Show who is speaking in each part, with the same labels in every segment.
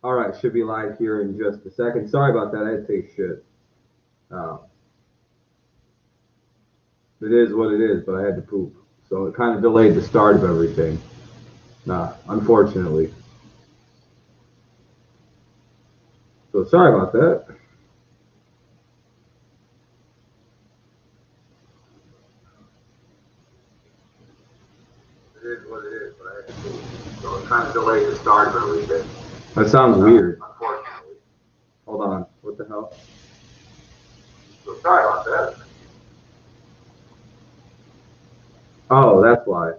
Speaker 1: All right, should be live here in just a second. Sorry about that. I had to take a shit. Uh, it is what it is, but I had to poop, so it kind of delayed the start of everything. Unfortunately. So sorry about that. It is what it is, but I had to poop, so it kind of delayed the start of everything. That sounds weird. Unfortunately. Hold on. What the hell? So sorry about that. Oh, that's why.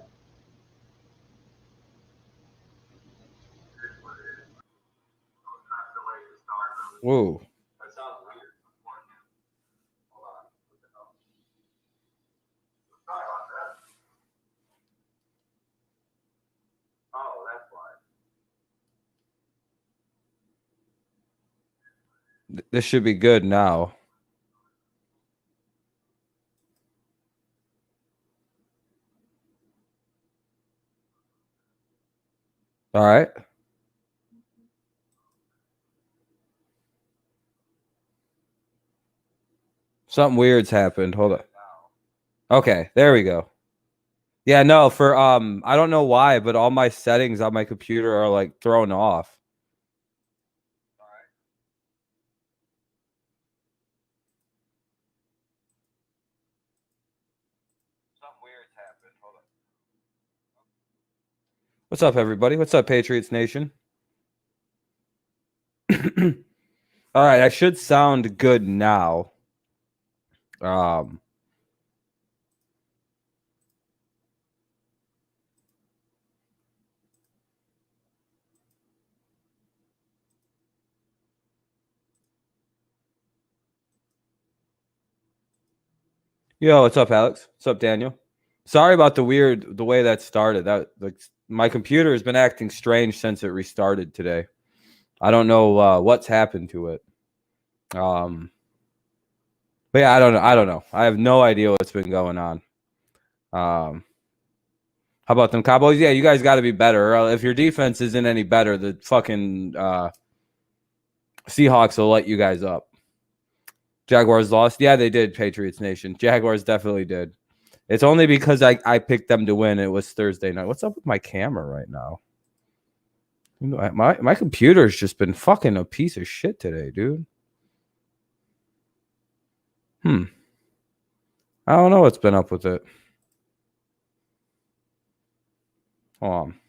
Speaker 2: Whoa.
Speaker 1: That sounds weird. Hold on. What the hell? Sorry about that. Oh, that's why.
Speaker 2: This should be good now. All right. Something weird's happened. Hold on. Okay, there we go. Yeah, no, for I don't know why, but all my settings on my computer are like thrown off. Something weird's happened. Hold on. What's up, everybody? What's up, Patriots Nation? All right, I should sound good now. Um Yo, what's up, Alex? What's up, Daniel? Sorry about the way that started. That like my computer has been acting strange since it restarted today. I don't know what's happened to it. Um, but yeah, I don't know. I don't know. I have no idea what's been going on. How about them Cowboys? Yeah, you guys got to be better. If your defense isn't any better, the fucking Seahawks will let you guys up. Jaguars lost. Yeah, they did. Patriots Nation. Jaguars definitely did. It's only because I picked them to win. It was Thursday night. What's up with my camera right now? My computer's just been fucking a piece of shit today, dude. I don't know what's been up with it. Hold on.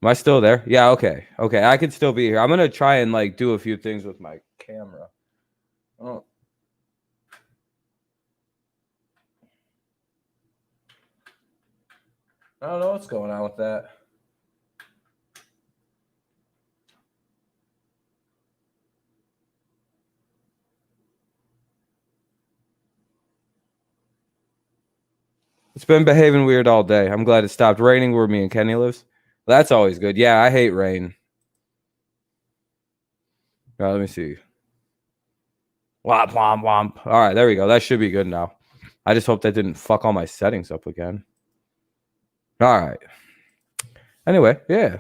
Speaker 2: Am I still there? Yeah, okay. Okay, I could still be here. I'm gonna try and like do a few things with my camera. Oh. I don't know what's going on with that. It's been behaving weird all day. I'm glad it stopped raining where me and Kenny lives. That's always good. Yeah, I hate rain. All right, let me see. Womp, womp, womp. All right, there we go. That should be good now. I just hope that didn't fuck all my settings up again. All right. Anyway, yeah.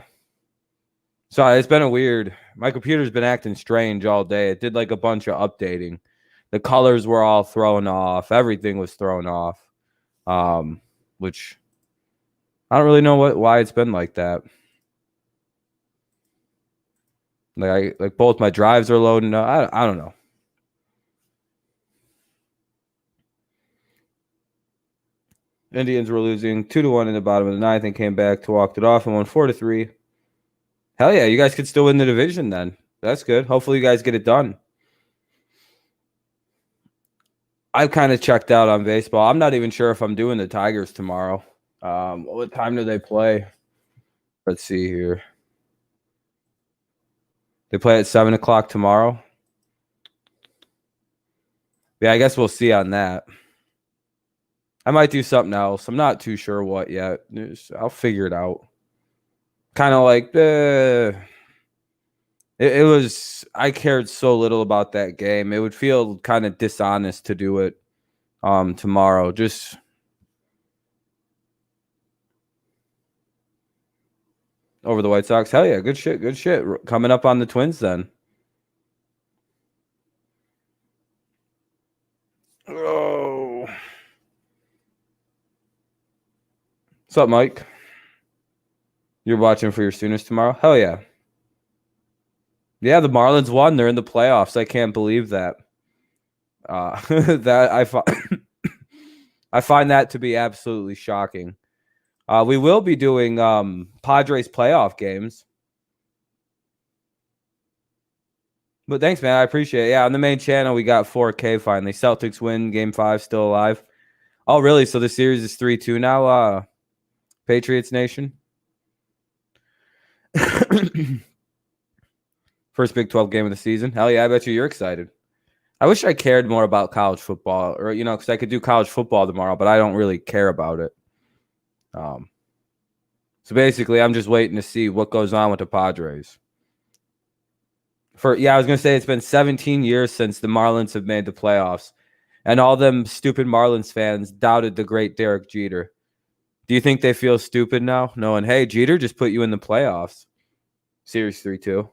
Speaker 2: Sorry, it's been a weird. My computer's been acting strange all day. It did like a bunch of updating. The colors were all thrown off. Everything was thrown off. Which I don't really know why it's been like that. Like both my drives are loading up. I don't know. Indians were losing 2-1 in the bottom of the ninth and came back to walk it off and won 4-3. Hell yeah, you guys could still win the division then. That's good. Hopefully you guys get it done. I've kind of checked out on baseball. I'm not even sure if I'm doing the Tigers tomorrow. What time do they play? Let's see here. They play at 7:00 tomorrow. Yeah, I guess we'll see on that. I might do something else. I'm not too sure what yet. I'll figure it out. Kind of like it was. I cared so little about that game. It would feel kind of dishonest to do it tomorrow. Just over the White Sox. Hell yeah, good shit, good shit. Coming up on the Twins then. Oh. What's up, Mike? You're watching for your Sooners tomorrow? Hell yeah. Yeah, the Marlins won. They're in the playoffs. I can't believe that. That I find that to be absolutely shocking. We will be doing Padres playoff games. But thanks, man. I appreciate it. Yeah, on the main channel, we got 4K finally. Celtics win Game 5, still alive. Oh, really? So the series is 3-2 now, Patriots Nation? First Big 12 game of the season. Hell yeah, I bet you're excited. I wish I cared more about college football, or because I could do college football tomorrow, but I don't really care about it. So basically, I'm just waiting to see what goes on with the Padres. I was gonna say it's been 17 years since the Marlins have made the playoffs, and all them stupid Marlins fans doubted the great Derek Jeter. Do you think they feel stupid now, knowing, hey, Jeter just put you in the playoffs? Series 3-2.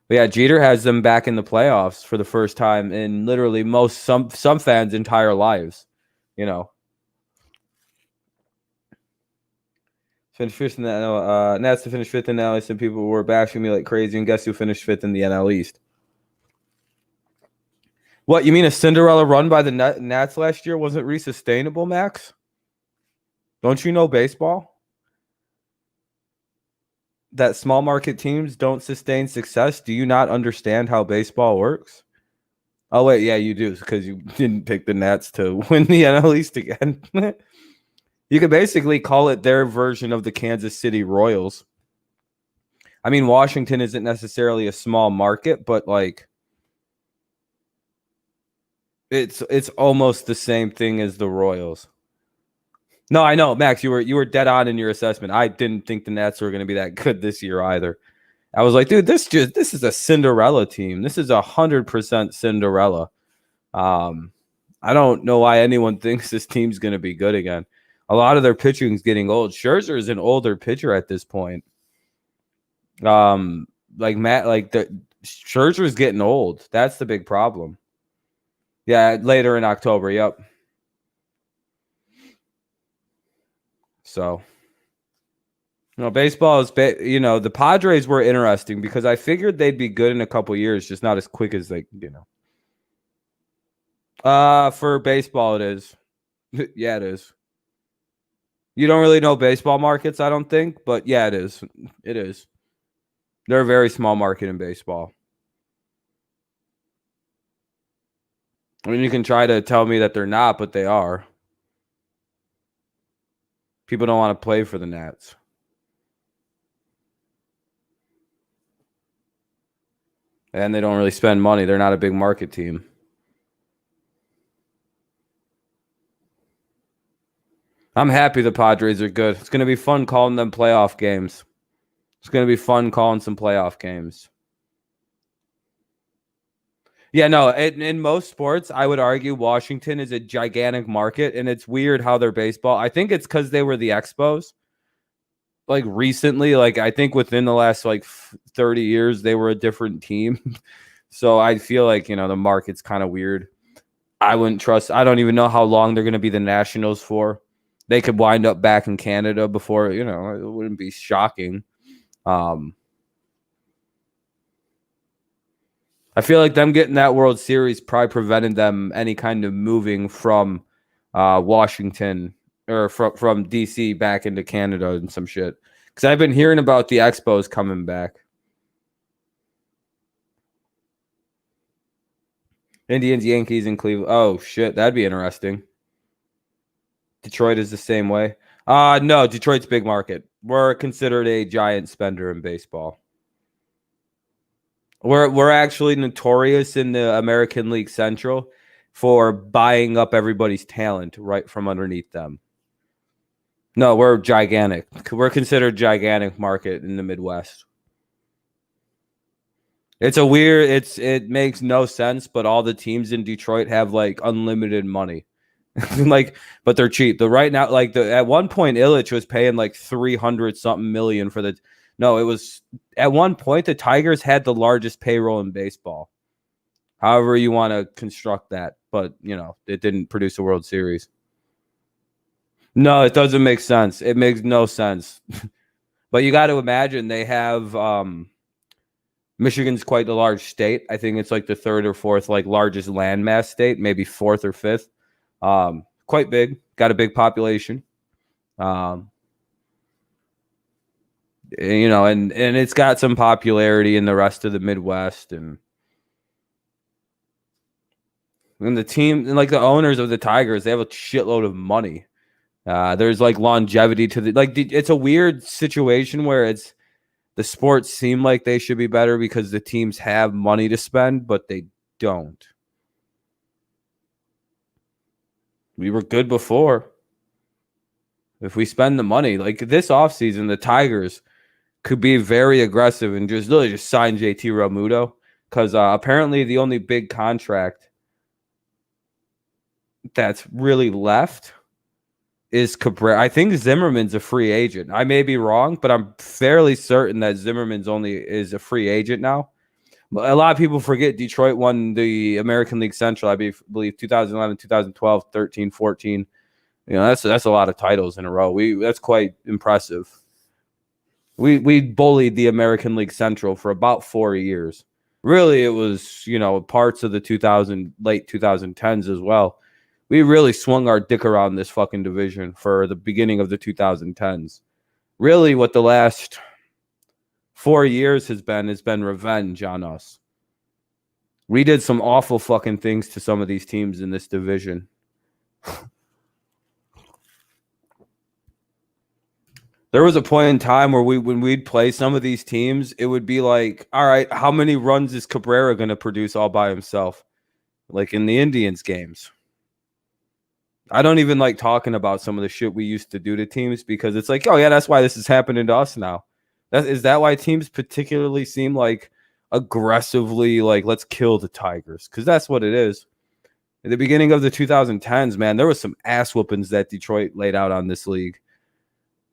Speaker 2: But yeah, Jeter has them back in the playoffs for the first time in literally some fans' entire lives. Finished fifth in the NL. Nats to finish fifth in the NL East, and people were bashing me like crazy. And guess who finished fifth in the NL East? What, you mean a Cinderella run by the Nats last year wasn't re-sustainable, Max? Don't you know baseball? That small market teams don't sustain success? Do you not understand how baseball works? Oh, wait, yeah, you do, because you didn't pick the Nats to win the NL East again. You could basically call it their version of the Kansas City Royals. I mean, Washington isn't necessarily a small market, but like it's almost the same thing as the Royals. No, I know, Max, you were dead on in your assessment. I didn't think the Nats were going to be that good this year either. I was like, dude, this is a Cinderella team. This is 100% Cinderella. I don't know why anyone thinks this team's going to be good again. A lot of their pitching is getting old. Scherzer is an older pitcher at this point. Scherzer is getting old. That's the big problem. Yeah, later in October. Yep. So, baseball is, the Padres were interesting because I figured they'd be good in a couple years, just not as quick as they, For baseball, it is. Yeah, it is. You don't really know baseball markets, I don't think, but yeah, it is. It is. They're a very small market in baseball. I mean, you can try to tell me that they're not, but they are. People don't want to play for the Nats. And they don't really spend money. They're not a big market team. I'm happy the Padres are good. It's going to be fun calling them playoff games. It's going to be fun calling some playoff games. Yeah, no, in most sports, I would argue Washington is a gigantic market, and it's weird how their baseball. I think it's because they were the Expos. Like recently, I think within the last 30 years, they were a different team. So I feel like, the market's kind of weird. I don't even know how long they're going to be the Nationals for. They could wind up back in Canada before, it wouldn't be shocking. I feel like them getting that World Series probably prevented them any kind of moving from Washington or from DC back into Canada and some shit. Because I've been hearing about the Expos coming back. Indians, Yankees, and Cleveland. Oh, shit. That'd be interesting. Detroit is the same way. No, Detroit's big market. We're considered a giant spender in baseball. We're actually notorious in the American League Central for buying up everybody's talent right from underneath them. No, we're gigantic. We're considered gigantic market in the Midwest. It's it makes no sense, but all the teams in Detroit have unlimited money. Like, but they're cheap. The right now, like at one point, Illich was paying like 300 something million for the. No, it was at one point the Tigers had the largest payroll in baseball. However you want to construct that, but it didn't produce a World Series. No, it doesn't make sense. It makes no sense. But you got to imagine they have Michigan's quite a large state. I think it's like the third or fourth like largest landmass state, maybe fourth or fifth. Quite big, got a big population. And it's got some popularity in the rest of the Midwest, and the team and like the owners of the Tigers, they have a shitload of money. There's like longevity to it's a weird situation where the sports seem like they should be better because the teams have money to spend, but they don't. We were good before. If we spend the money, like this offseason, the Tigers could be very aggressive and just sign JT Realmuto, because apparently the only big contract that's really left is Cabrera. I think Zimmerman's a free agent. I may be wrong, but I'm fairly certain that Zimmerman's only is a free agent now. A lot of people forget Detroit won the American League Central, I believe 2011, 2012, 13, 14. That's a lot of titles in a row. That's quite impressive. We bullied the American League Central for about 4 years. Really, it was, parts of the late 2010s as well. We really swung our dick around this fucking division for the beginning of the 2010s. Really, what the last 4 years has been revenge on us. We did some awful fucking things to some of these teams in this division. There was a point in time where when we'd play some of these teams, it would be like, all right, how many runs is Cabrera going to produce all by himself? Like in the Indians games. I don't even like talking about some of the shit we used to do to teams, because it's like, oh yeah, that's why this is happening to us now. Is that why teams particularly seem like aggressively like, let's kill the Tigers? Because that's what it is. At the beginning of the 2010s, man, there was some ass whoopings that Detroit laid out on this league.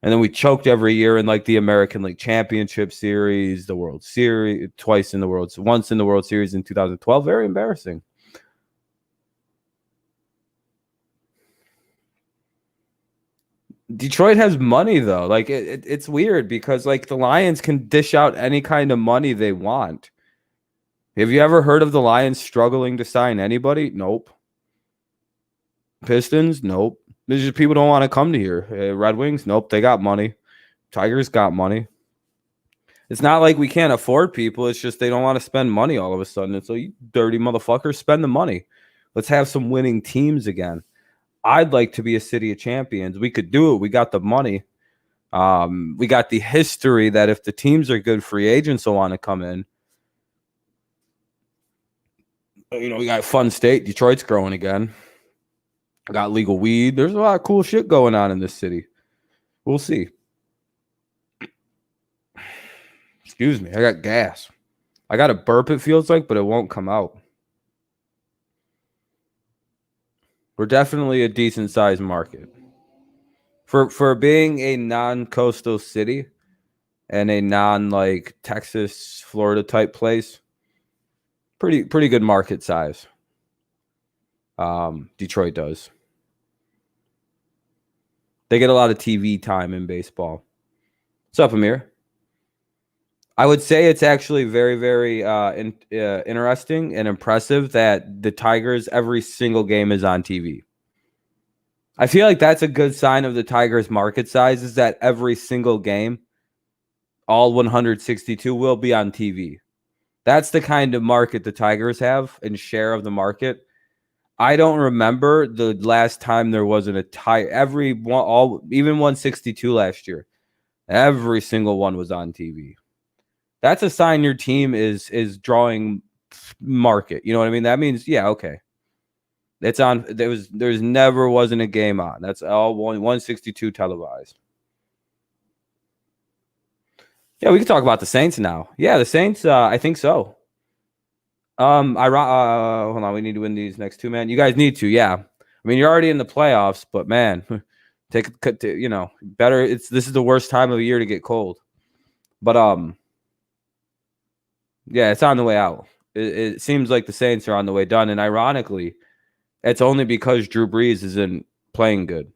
Speaker 2: And then we choked every year in like the American League Championship Series, the World Series, once in the World Series in 2012. Very embarrassing. Detroit has money though. Like it's weird because like the Lions can dish out any kind of money they want. Have you ever heard of the Lions struggling to sign anybody? Nope. Pistons? Nope. There's just people don't want to come to here. Red Wings? Nope. They got money. Tigers got money. It's not like we can't afford people. It's just they don't want to spend money all of a sudden. It's like, you dirty motherfuckers, spend the money. Let's have some winning teams again. I'd like to be a city of champions. We could do it. We got the money. We got the history that if the teams are good, free agents will want to come in. We got a fun state. Detroit's growing again. We got legal weed. There's a lot of cool shit going on in this city. We'll see. Excuse me. I got gas. I got a burp, it feels like, but it won't come out. We're definitely a decent sized market. For being a non-coastal city and a non Texas, Florida type place, pretty good market size. Detroit does. They get a lot of TV time in baseball. What's up, Amir? I would say it's actually very, very interesting and impressive that the Tigers, every single game is on TV. I feel like that's a good sign of the Tigers' market size, is that every single game, all 162, will be on TV. That's the kind of market the Tigers have and share of the market. I don't remember the last time there wasn't a tie. Even 162 last year, every single one was on TV. That's a sign your team is drawing market. You know what I mean? That means, yeah, okay. It's on. There's never wasn't a game on. That's all 162 televised. Yeah, we can talk about the Saints now. Yeah, the Saints. I think so. Hold on. We need to win these next two, man. You guys need to. Yeah, I mean, you're already in the playoffs, but man, better. This is the worst time of the year to get cold. But yeah, it's on the way out. It seems like the Saints are on the way done, and ironically, it's only because Drew Brees isn't playing good.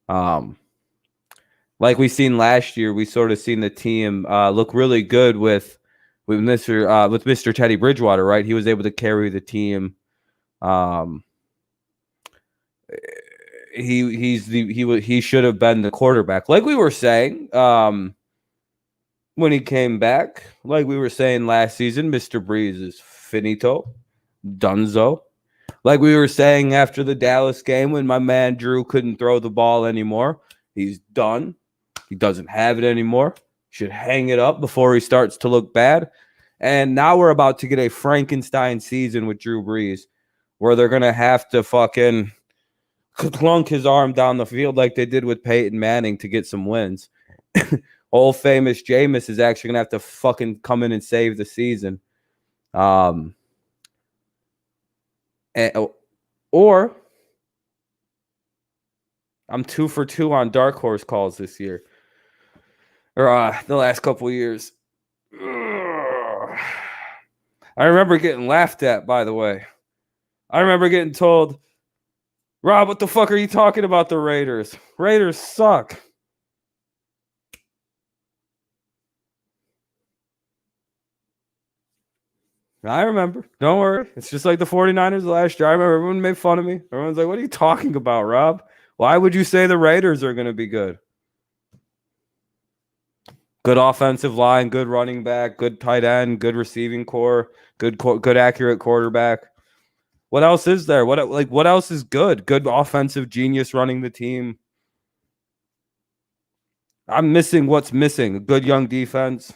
Speaker 2: Like we seen last year, we sort of seen the team look really good with Mr. Teddy Bridgewater, right? He was able to carry the team. He should have been the quarterback, like we were saying. When he came back, like we were saying last season, Mr. Brees is finito, dunzo. Like we were saying after the Dallas game when my man Drew couldn't throw the ball anymore, he's done. He doesn't have it anymore. Should hang it up before he starts to look bad. And now we're about to get a Frankenstein season with Drew Brees where they're going to have to fucking clunk his arm down the field like they did with Peyton Manning to get some wins. Old famous Jameis is actually going to have to fucking come in and save the season. Or I'm 2 for 2 on dark horse calls this year. Or the last couple of years. I remember getting laughed at, by the way. I remember getting told, Rob, what the fuck are you talking about the Raiders? Raiders suck. I remember. Don't worry. It's just like the 49ers last year. I remember everyone made fun of me. Everyone's like, what are you talking about, Rob? Why would you say the Raiders are going to be good? Good offensive line, good running back, good tight end, good receiving core, good accurate quarterback. What else is there? What else is good? Good offensive genius running the team. I'm missing what's missing. A good young defense.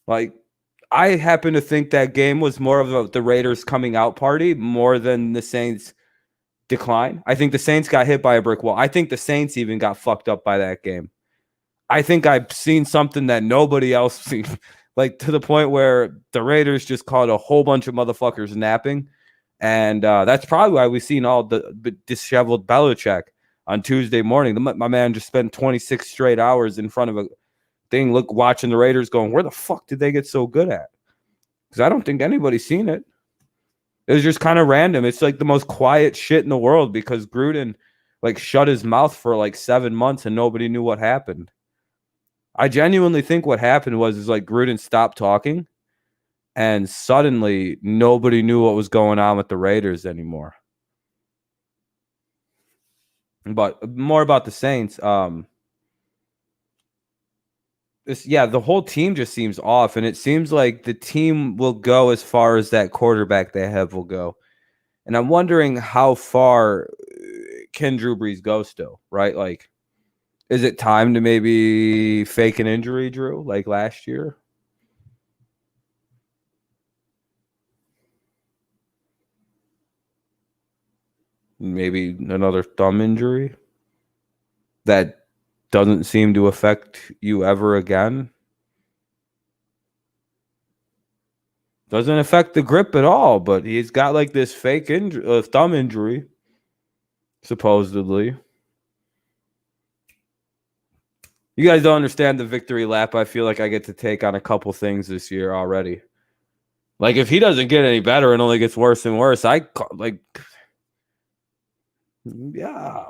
Speaker 2: Like, I happen to think that game was more of the Raiders coming out party more than the Saints decline. I think the Saints got hit by a brick wall. I think the Saints even got fucked up by that game. I think I've seen something that nobody else seen, like to the point where the Raiders just caught a whole bunch of motherfuckers napping. And that's probably why we've seen all the disheveled Belichick on Tuesday morning. My man just spent 26 straight hours in front of a thing, watching the Raiders going, where the fuck did they get so good at? Because I don't think anybody's seen it. It was just kind of random. It's like the most quiet shit in the world because Gruden shut his mouth for 7 months and nobody knew what happened. I genuinely think what happened was Gruden stopped talking and suddenly nobody knew what was going on with the Raiders anymore. But more about the Saints. The whole team just seems off, and it seems like the team will go as far as that quarterback they have will go. And I'm wondering how far can Drew Brees go still, right? Is it time to maybe fake an injury, Drew, like last year? Maybe another thumb injury that doesn't seem to affect you ever again. Doesn't affect the grip at all, but he's got this fake thumb injury, supposedly. You guys don't understand the victory lap I feel like I get to take on a couple things this year already. If he doesn't get any better and only gets worse and worse, yeah.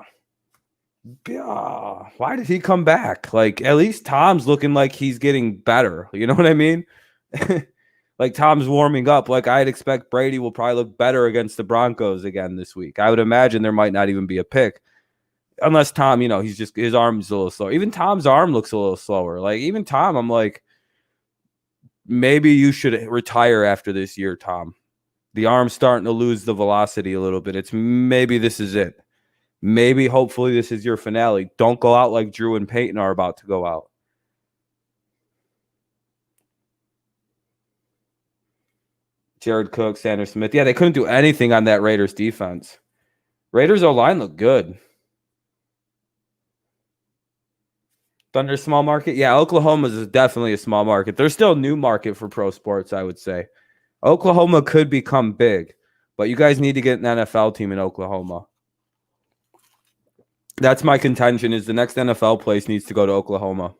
Speaker 2: Why did he come back? At least Tom's looking like he's getting better. You know what I mean? Tom's warming up. I'd expect Brady will probably look better against the Broncos again this week. I would imagine there might not even be a pick. Unless Tom, he's just, his arm's a little slower. Even Tom's arm looks a little slower. Even Tom, I'm maybe you should retire after this year, Tom. The arm's starting to lose the velocity a little bit. Maybe this is it. Maybe, hopefully, this is your finale. Don't go out like Drew and Peyton are about to go out. Jared Cook, Sanders Smith. Yeah, they couldn't do anything on that Raiders defense. Raiders O-line looked good. Thunder small market? Yeah, Oklahoma is definitely a small market. There's still a new market for pro sports, I would say. Oklahoma could become big. But you guys need to get an NFL team in Oklahoma. That's my contention, is the next NFL place needs to go to Oklahoma.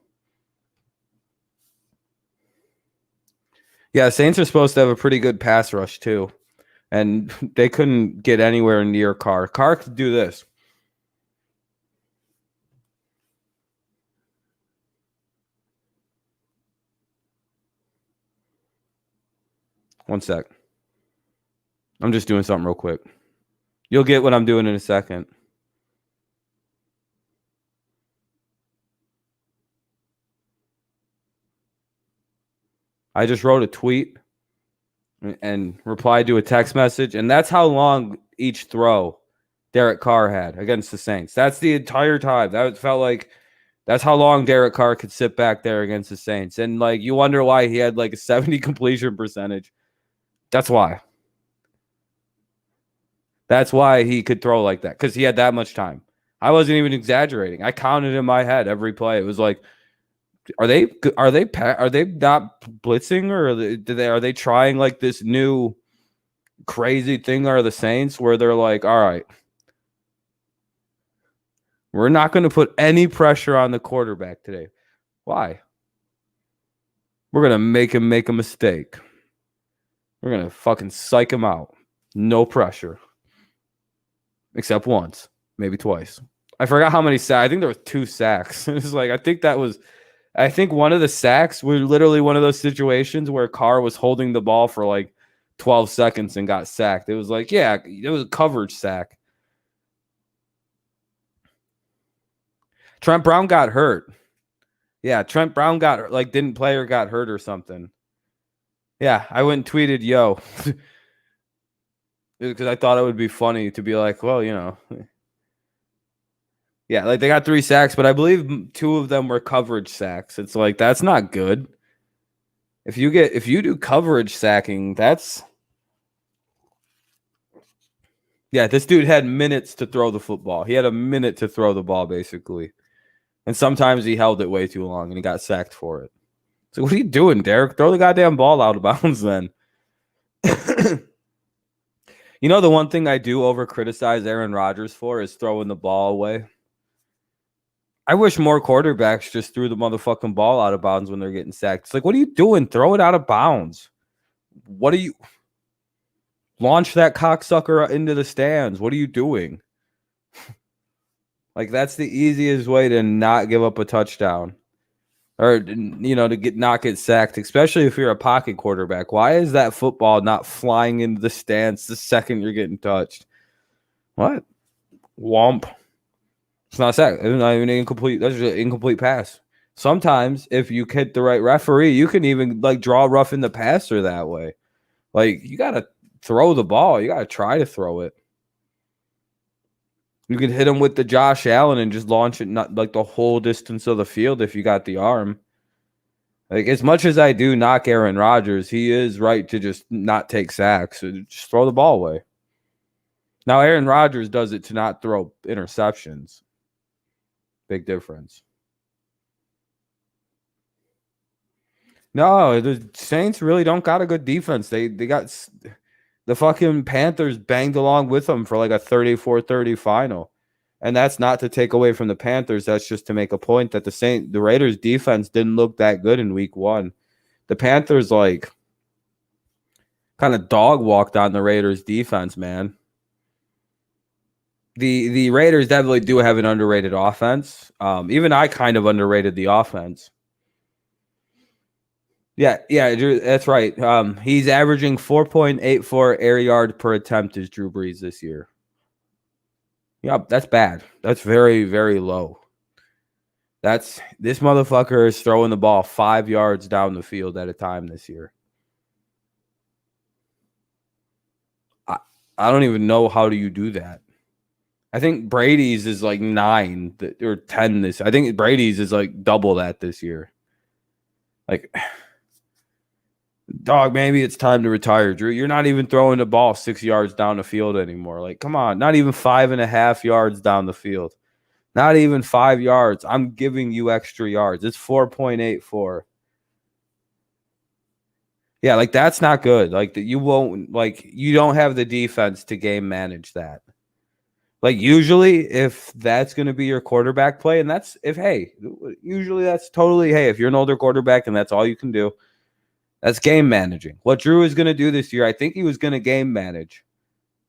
Speaker 2: Yeah, Saints are supposed to have a pretty good pass rush too. And they couldn't get anywhere near Carr. Carr could do this. One sec. I'm just doing something real quick. You'll get what I'm doing in a second. I just wrote a tweet and replied to a text message, and that's how long each throw Derek Carr had against the Saints. That's the entire time. That felt like that's how long Derek Carr could sit back there against the Saints. And like, you wonder why he had like a 70 completion percentage. That's why. That's why he could throw like that, because he had that much time. I wasn't even exaggerating. I counted in my head every play. It was like, are they not blitzing, or are they trying like this new crazy thing? Are the Saints where they're like, all right, we're not going to put any pressure on the quarterback today. Why? We're going to make him make a mistake. We're going to fucking psych him out. No pressure. Except once, maybe twice. I forgot how many sacks. I think there were 2 sacks. It was like, I think one of the sacks were literally one of those situations where Carr was holding the ball for like 12 seconds and got sacked. It was like, yeah, it was a coverage sack. Trent Brown got hurt. Yeah, Trent Brown got like didn't play or got hurt or something. Yeah, I went and tweeted, yo, because I thought it would be funny to be like, well, you know. Yeah, like they got 3 sacks, but I believe 2 of them were coverage sacks. It's like, that's not good. If you do coverage sacking, that's, yeah, this dude had minutes to throw the football. He had a minute to throw the ball, basically. And sometimes he held it way too long and he got sacked for it. So what are you doing, Derek? Throw the goddamn ball out of bounds then. You know, the one thing I do over criticize Aaron Rodgers for is throwing the ball away. I wish more quarterbacks just threw the motherfucking ball out of bounds when they're getting sacked. It's like, what are you doing? Throw it out of bounds. What are you... Launch that cocksucker into the stands. What are you doing? Like, that's the easiest way to not give up a touchdown. Or, you know, to not get sacked, especially if you're a pocket quarterback. Why is that football not flying into the stands the second you're getting touched? What? Womp. It's not a sack. It's not even incomplete. That's just an incomplete pass. Sometimes, if you hit the right referee, you can even, like, draw rough in the passer that way. Like, you got to throw the ball. You got to try to throw it. You could hit him with the Josh Allen and just launch it not like the whole distance of the field if you got the arm. Like, as much as I do knock Aaron Rodgers, he is right to just not take sacks. So just throw the ball away. Now, Aaron Rodgers does it to not throw interceptions. Big difference. No, the Saints really don't got a good defense. They got the fucking Panthers banged along with them for like a 34-30 final. And that's not to take away from the Panthers. That's just to make a point that the Raiders defense didn't look that good in week 1. The Panthers like kind of dog walked on the Raiders defense, man. The Raiders definitely do have an underrated offense. Even I kind of underrated the offense. Yeah, that's right. He's averaging 4.84 air yard per attempt as Drew Brees this year. Yeah, that's bad. That's very, very low. This motherfucker is throwing the ball 5 yards down the field at a time this year. I don't even know how do you do that. I think Brady's is like 9 or 10 this. I think Brady's is like double that this year. Like, dog, maybe it's time to retire, Drew. You're not even throwing the ball 6 yards down the field anymore. Like, come on, not even 5.5 yards down the field. Not even 5 yards. I'm giving you extra yards. It's 4.84. Yeah, like that's not good. Like you won't like you don't have the defense to game manage that. Like usually if that's going to be your quarterback play and that's if usually that's totally if you're an older quarterback and that's all you can do. That's game managing. What Drew is going to do this year, I think he was going to game manage.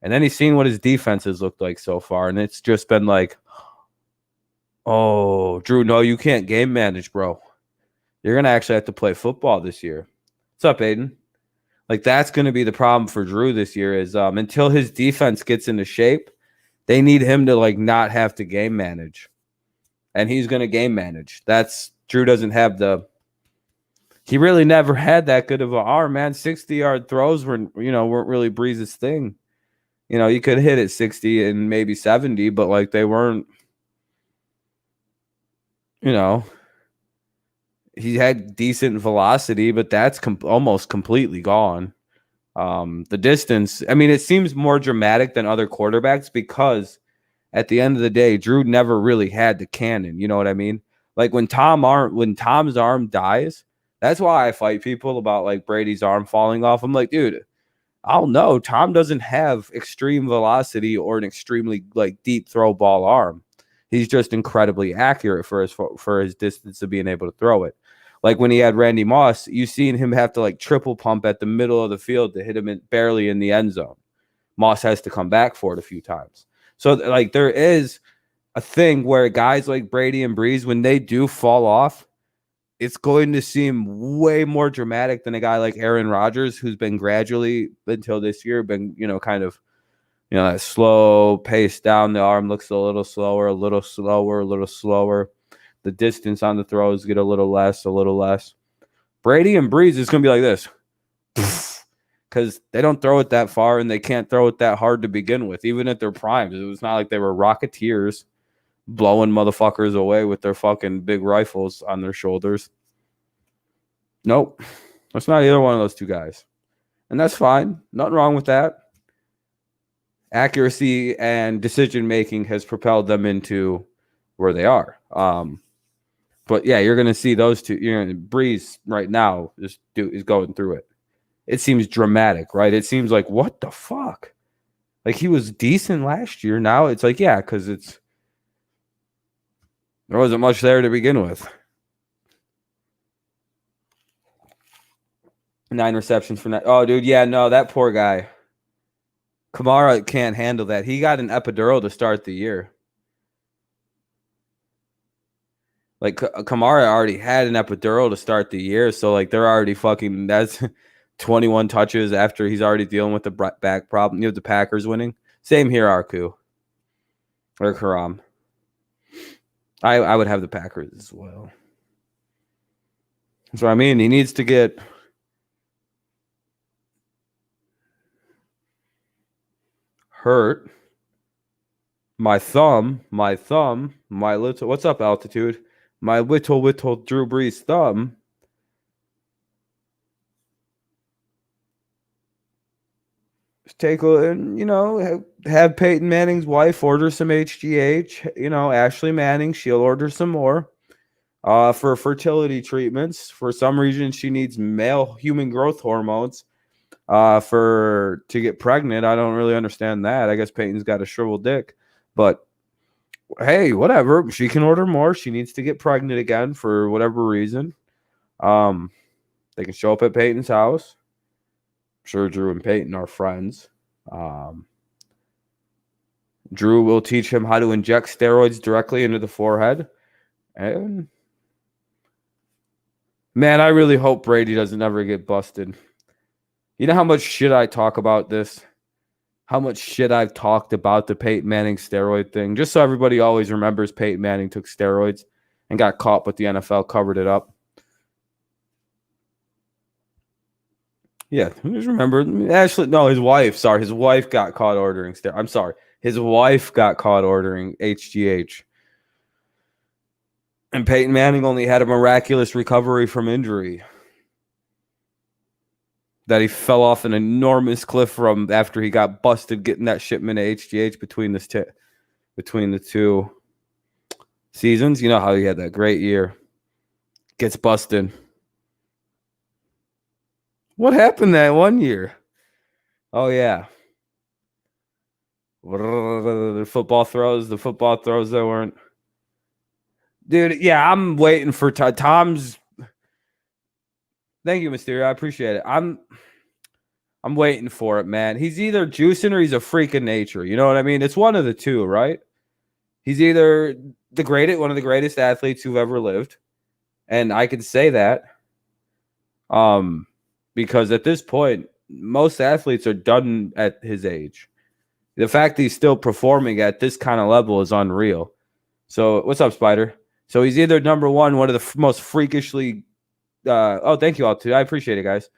Speaker 2: And then he's seen what his defenses looked like so far and it's just been like, "Oh, Drew, no, you can't game manage, bro. You're going to actually have to play football this year." What's up, Aiden? Like that's going to be the problem for Drew this year is until his defense gets into shape, they need him to like not have to game manage. And he's going to game manage. That's Drew doesn't have he really never had that good of an arm, man. 60-yard throws weren't really Breeze's thing. You could hit it 60 and maybe 70, but like they weren't, he had decent velocity, but that's almost completely gone. The distance, I mean, it seems more dramatic than other quarterbacks because at the end of the day, Drew never really had the cannon. You know what I mean? Like when Tom's arm dies, that's why I fight people about like Brady's arm falling off. I'm like, dude, I'll know Tom doesn't have extreme velocity or an extremely like deep throw ball arm. He's just incredibly accurate for his distance of being able to throw it. Like when he had Randy Moss, you seen him have to like triple pump at the middle of the field to hit him barely in the end zone. Moss has to come back for it a few times. So like there is a thing where guys like Brady and Breeze, when they do fall off, it's going to seem way more dramatic than a guy like Aaron Rodgers, who's been gradually until this year been, kind of, that slow pace down. The arm looks a little slower, a little slower, a little slower. The distance on the throws get a little less. Brady and Breeze is going to be like this because they don't throw it that far and they can't throw it that hard to begin with, even at their primes. It was not like they were Rocketeers blowing motherfuckers away with their fucking big rifles on their shoulders. Nope. That's not either one of those two guys. And that's fine. Nothing wrong with that. Accuracy and decision-making has propelled them into where they are. But yeah, you're going to see those two. Breeze right now is going through it. It seems dramatic, right? It seems like, what the fuck? Like he was decent last year. Now it's like, yeah, because there wasn't much there to begin with. 9 receptions for that. Oh, dude, yeah, no, that poor guy. Kamara can't handle that. He got an epidural to start the year. Like Kamara already had an epidural to start the year, so like they're already fucking. That's 21 touches after he's already dealing with the back problem. The Packers winning. Same here, Arku or Karam. I would have the Packers as well. So I mean, he needs to get hurt. My thumb, my little. What's up, Altitude? My little Drew Brees thumb. Take and have Peyton Manning's wife order some HGH. Ashley Manning, she'll order some more. For fertility treatments. For some reason, she needs male human growth hormones. To get pregnant. I don't really understand that. I guess Peyton's got a shriveled dick, but hey, whatever. She can order more. She needs to get pregnant again for whatever reason. They can show up at Peyton's house. I'm sure Drew and Peyton are friends. Drew will teach him how to inject steroids directly into the forehead. And man, I really hope Brady doesn't ever get busted. You know how much shit I talk about this? How much shit I've talked about the Peyton Manning steroid thing. Just so everybody always remembers Peyton Manning took steroids and got caught, but the NFL covered it up. Yeah, just remember. Actually, no, his wife. Sorry, his wife got caught ordering steroids. I'm sorry. His wife got caught ordering HGH. And Peyton Manning only had a miraculous recovery from injury. That he fell off an enormous cliff from after he got busted getting that shipment of HGH between the two seasons. You know how he had that great year. Gets busted. What happened that one year? Oh yeah. The football throws that weren't. Dude, yeah, I'm waiting for Tom's. Thank you, Mysterio. I appreciate it. I'm waiting for it, man. He's either juicing or he's a freak of nature. You know what I mean? It's one of the two, right? He's either one of the greatest athletes who've ever lived, and I can say that, because at this point, most athletes are done at his age. The fact that he's still performing at this kind of level is unreal. So, what's up, Spider? So he's either number one of the most freakishly. Oh, thank you all too. I appreciate it, guys.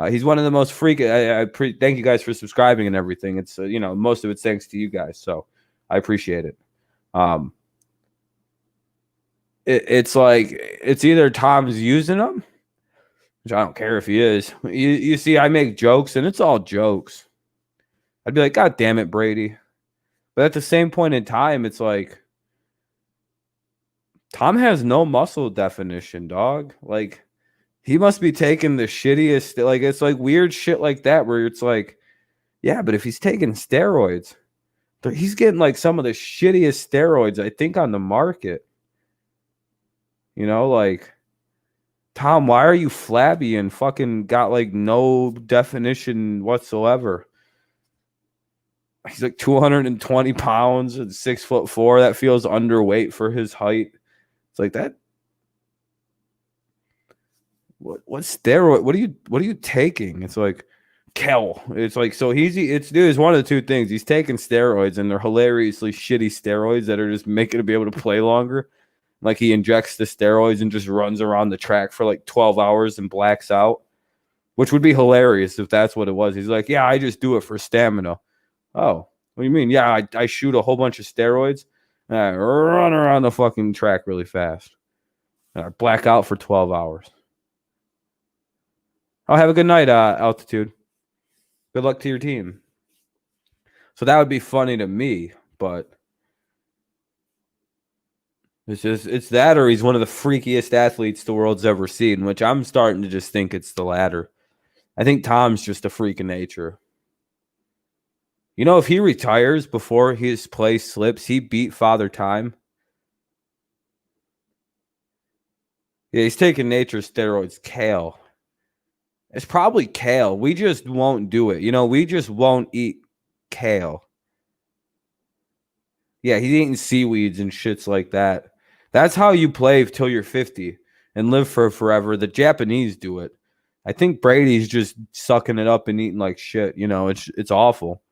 Speaker 2: He's one of the most freak. Thank you guys for subscribing and everything. It's most of it's thanks to you guys. So I appreciate it. It's like it's either Tom's using them, which I don't care if he is. You see, I make jokes and it's all jokes. I'd be like, God damn it, Brady. But at the same point in time, it's like Tom has no muscle definition, dog. Like, he must be taking the shittiest, like, it's like weird shit like that where it's like, yeah, but if he's taking steroids, he's getting like some of the shittiest steroids, I think, on the market. Like, Tom, why are you flabby and fucking got like no definition whatsoever? He's like 220 pounds and 6'4". That feels underweight for his height. It's like that. What steroid? What are you taking? It's like Kel. It's like so easy. It's one of the two things. He's taking steroids and they're hilariously shitty steroids that are just making him be able to play longer. Like he injects the steroids and just runs around the track for like 12 hours and blacks out, which would be hilarious if that's what it was. He's like, yeah, I just do it for stamina. Oh, what do you mean? Yeah, I shoot a whole bunch of steroids and I run around the fucking track really fast. And I black out for 12 hours. Oh, have a good night, Altitude. Good luck to your team. So that would be funny to me, but it's that or he's one of the freakiest athletes the world's ever seen, which I'm starting to just think it's the latter. I think Tom's just a freak of nature. If he retires before his play slips, he beat Father Time. Yeah, he's taking nature's steroids. Kale. It's probably kale. We just won't do it. We just won't eat kale. Yeah, he's eating seaweeds and shits like that. That's how you play till you're 50 and live for forever. The Japanese do it. I think Brady's just sucking it up and eating like shit. It's awful.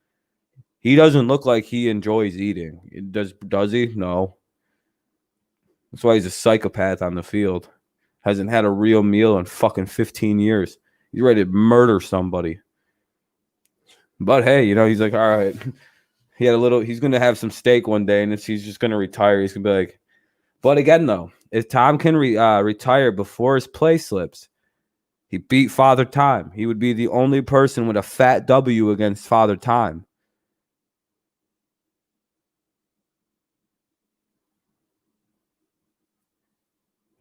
Speaker 2: He doesn't look like he enjoys eating. Does he? No. That's why he's a psychopath on the field. Hasn't had a real meal in fucking 15 years. He's ready to murder somebody. But hey, he's like, all right. He's going to have some steak one day, and he's just going to retire. He's going to be like, but again, though, if Tom can retire before his play slips, he beat Father Time. He would be the only person with a fat W against Father Time.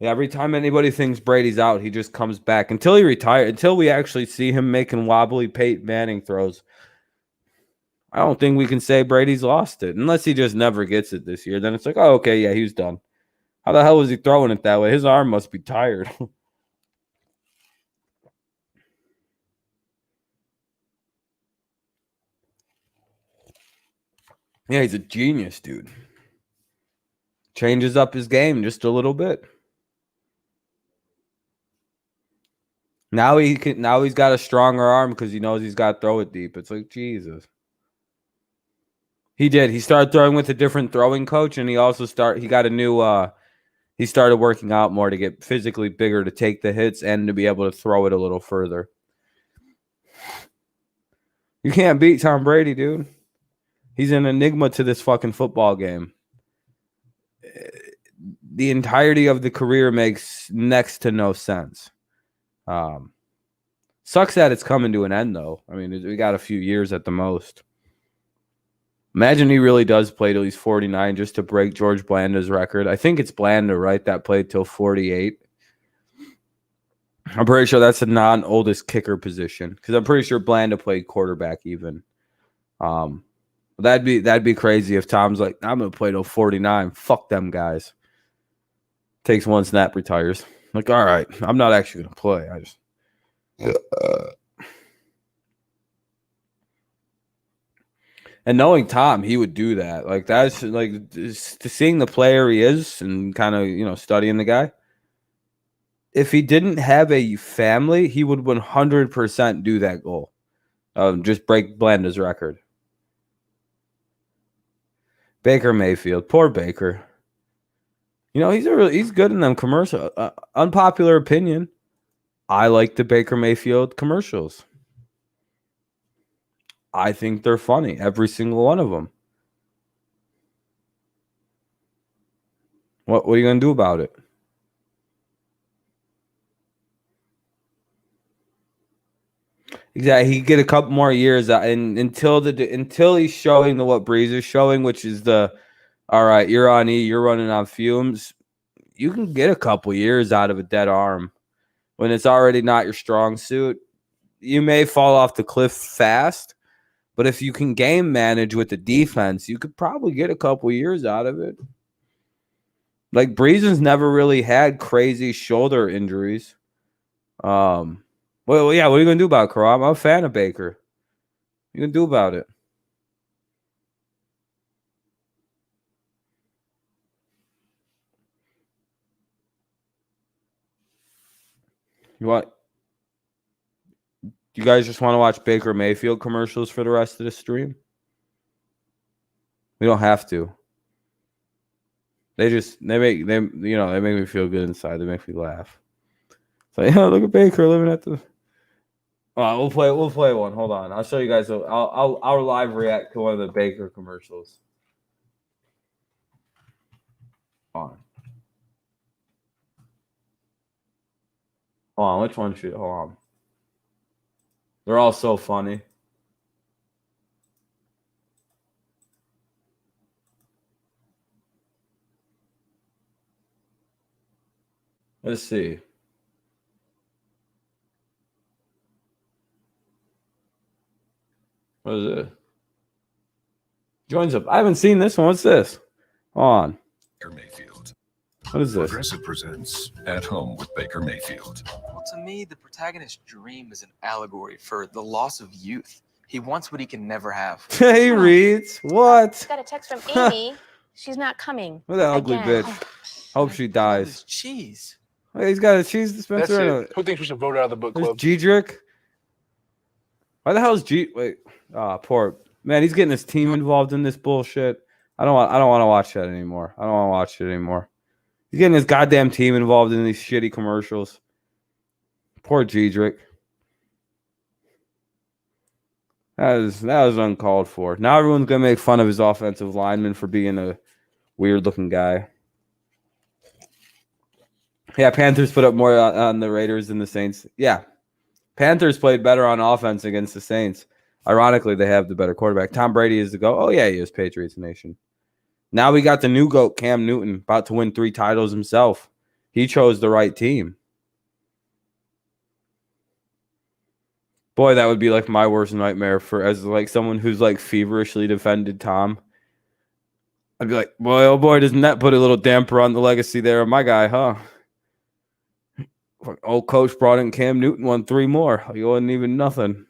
Speaker 2: Yeah, every time anybody thinks Brady's out, he just comes back until he retires. Until we actually see him making wobbly Peyton Manning throws, I don't think we can say Brady's lost it. Unless he just never gets it this year. Then it's like, oh, okay, yeah, he's done. How the hell was he throwing it that way? His arm must be tired. Yeah, he's a genius, dude. Changes up his game just a little bit. Now he's got a stronger arm because he knows he's got to throw it deep. It's like, Jesus. He did. He started throwing with a different throwing coach, and he got a new he started working out more to get physically bigger to take the hits and to be able to throw it a little further. You can't beat Tom Brady, dude. He's an enigma to this fucking football game. The entirety of the career makes next to no sense. Sucks that it's coming to an end, though. I mean, we got a few years at the most. Imagine he really does play till he's 49 just to break George Blanda's record. I think it's Blanda, right, that played till 48. I'm pretty sure that's the non-oldest kicker position because I'm pretty sure Blanda played quarterback even. That'd be crazy if Tom's like, I'm gonna play till 49. Fuck them guys. Takes one snap, retires. Like, all right, I'm not actually gonna play. I just. And knowing Tom, he would do that. Like that's like seeing the player he is and kind of studying the guy. If he didn't have a family, he would 100% do that goal. Just break Blanda's record. Baker Mayfield, poor Baker. He's good in them commercials. Unpopular opinion. I like the Baker Mayfield commercials. I think they're funny, every single one of them. What are you gonna do about it? Exactly. He get a couple more years out, and until he's showing what Breeze is showing, which is all right, you're on E, you're running on fumes. You can get a couple years out of a dead arm when it's already not your strong suit. You may fall off the cliff fast, but if you can game manage with the defense, you could probably get a couple years out of it. Like Breezen's never really had crazy shoulder injuries. Well, yeah. What are you gonna do about it, Carl? I'm a fan of Baker. What are you gonna do about it? You guys just want to watch Baker Mayfield commercials for the rest of the stream? We don't have to. They make me feel good inside. They make me laugh. So yeah, look at Baker living at the. We'll play one. Hold on, I'll show you guys. I'll live react to one of the Baker commercials. Hold on. Which one should? Hold on. They're all so funny. Let's see. What is it? Joins up. I haven't seen this one. What's this? Hold on.
Speaker 3: Baker Mayfield.
Speaker 2: What is this?
Speaker 3: Progressive presents At Home with Baker Mayfield.
Speaker 4: Well, to me, the protagonist's dream is an allegory for the loss of youth. He wants what he can never have.
Speaker 2: He reads. What?
Speaker 5: Got a text from Amy. She's not coming.
Speaker 2: What that ugly
Speaker 5: again.
Speaker 2: bitch. Hope she dies.
Speaker 4: Cheese.
Speaker 2: Hey, he's got a cheese dispenser.
Speaker 6: Who thinks we should vote out of the book club?
Speaker 2: Jedrick. Why the hell is Wait. Poor man. He's getting his team involved in this bullshit. I don't want to watch that anymore. I don't want to watch it anymore. He's getting his goddamn team involved in these shitty commercials. Poor Jedrick. That was uncalled for. Now everyone's gonna make fun of his offensive lineman for being a weird looking guy. Yeah, Panthers put up more on the Raiders than the Saints. Yeah. Panthers played better on offense against the Saints. Ironically, they have the better quarterback. Tom Brady is the GOAT. Oh, yeah, he is Patriots Nation. Now we got the new GOAT, Cam Newton, about to win 3 titles himself. He chose the right team. Boy, that would be like my worst nightmare as like someone who's like feverishly defended Tom. I'd be like, boy, oh boy, doesn't that put a little damper on the legacy there of my guy, huh? Old coach brought in Cam Newton, won 3 more. He wasn't even nothing.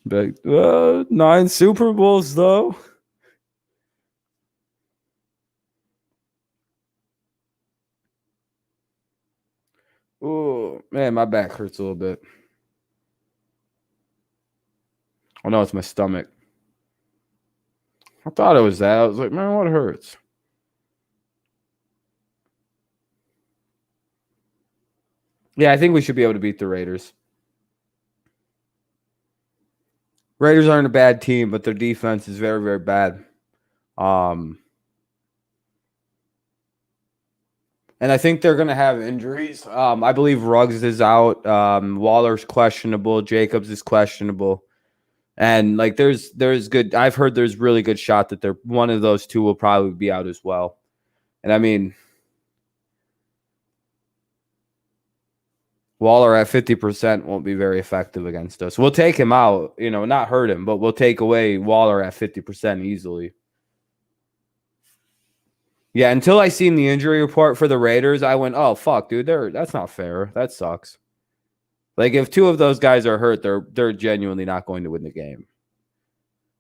Speaker 2: But 9 Super Bowls, though. Oh, man, my back hurts a little bit. Oh, no, it's my stomach. I thought it was that. I was like, man, what hurts? Yeah, I think we should be able to beat the Raiders. Raiders aren't a bad team, but their defense is very, very bad. And I think they're going to have injuries. I believe Ruggs is out. Waller's questionable. Jacobs is questionable. And like there's good. I've heard there's really good shot that one of those 2 will probably be out as well. And I mean, Waller at 50% won't be very effective against us. We'll take him out, not hurt him, but we'll take away Waller at 50% easily. Yeah, until I seen the injury report for the Raiders, I went, oh, fuck, dude, that's not fair. That sucks. Like, if two of those guys are hurt, they're genuinely not going to win the game.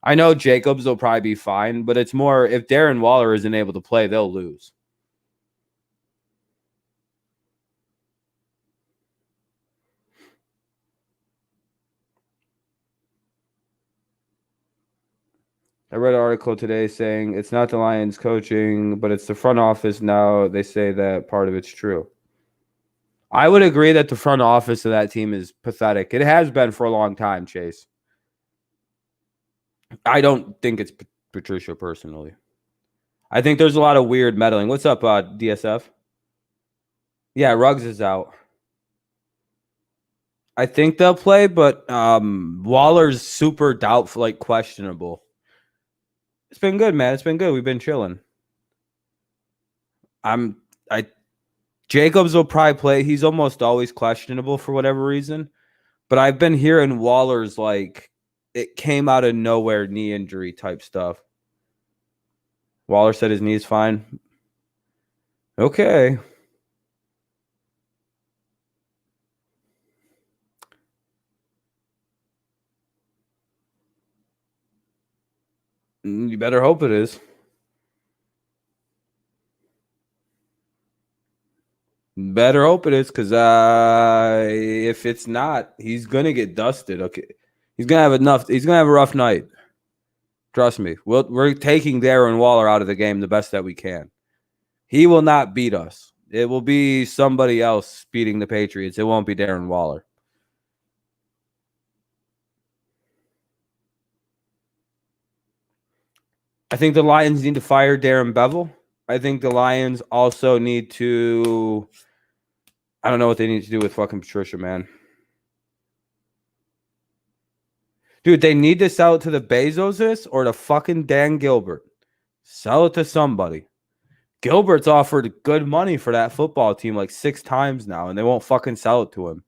Speaker 2: I know Jacobs will probably be fine, but it's more if Darren Waller isn't able to play, they'll lose. I read an article today saying it's not the Lions coaching, but it's the front office now. They say that part of it's true. I would agree that the front office of that team is pathetic. It has been for a long time, Chase. I don't think it's Patricia personally. I think there's a lot of weird meddling. What's up, DSF? Yeah, Ruggs is out. I think they'll play, but Waller's super doubtful, like questionable. It's been good, man. It's been good. We've been chilling. Jacobs will probably play. He's almost always questionable for whatever reason. But I've been hearing Waller's like it came out of nowhere knee injury type stuff. Waller said his knee's fine. Okay. You better hope it is. Better hope it is, because if it's not, he's gonna get dusted. Okay, he's gonna have enough. He's gonna have a rough night. Trust me. We're taking Darren Waller out of the game the best that we can. He will not beat us. It will be somebody else beating the Patriots. It won't be Darren Waller. I think the Lions need to fire Darren Bevel. I think the Lions also need to... I don't know what they need to do with fucking Patricia, man. Dude, they need to sell it to the Bezoses or to fucking Dan Gilbert. Sell it to somebody. Gilbert's offered good money for that football team like 6 times now, and they won't fucking sell it to him.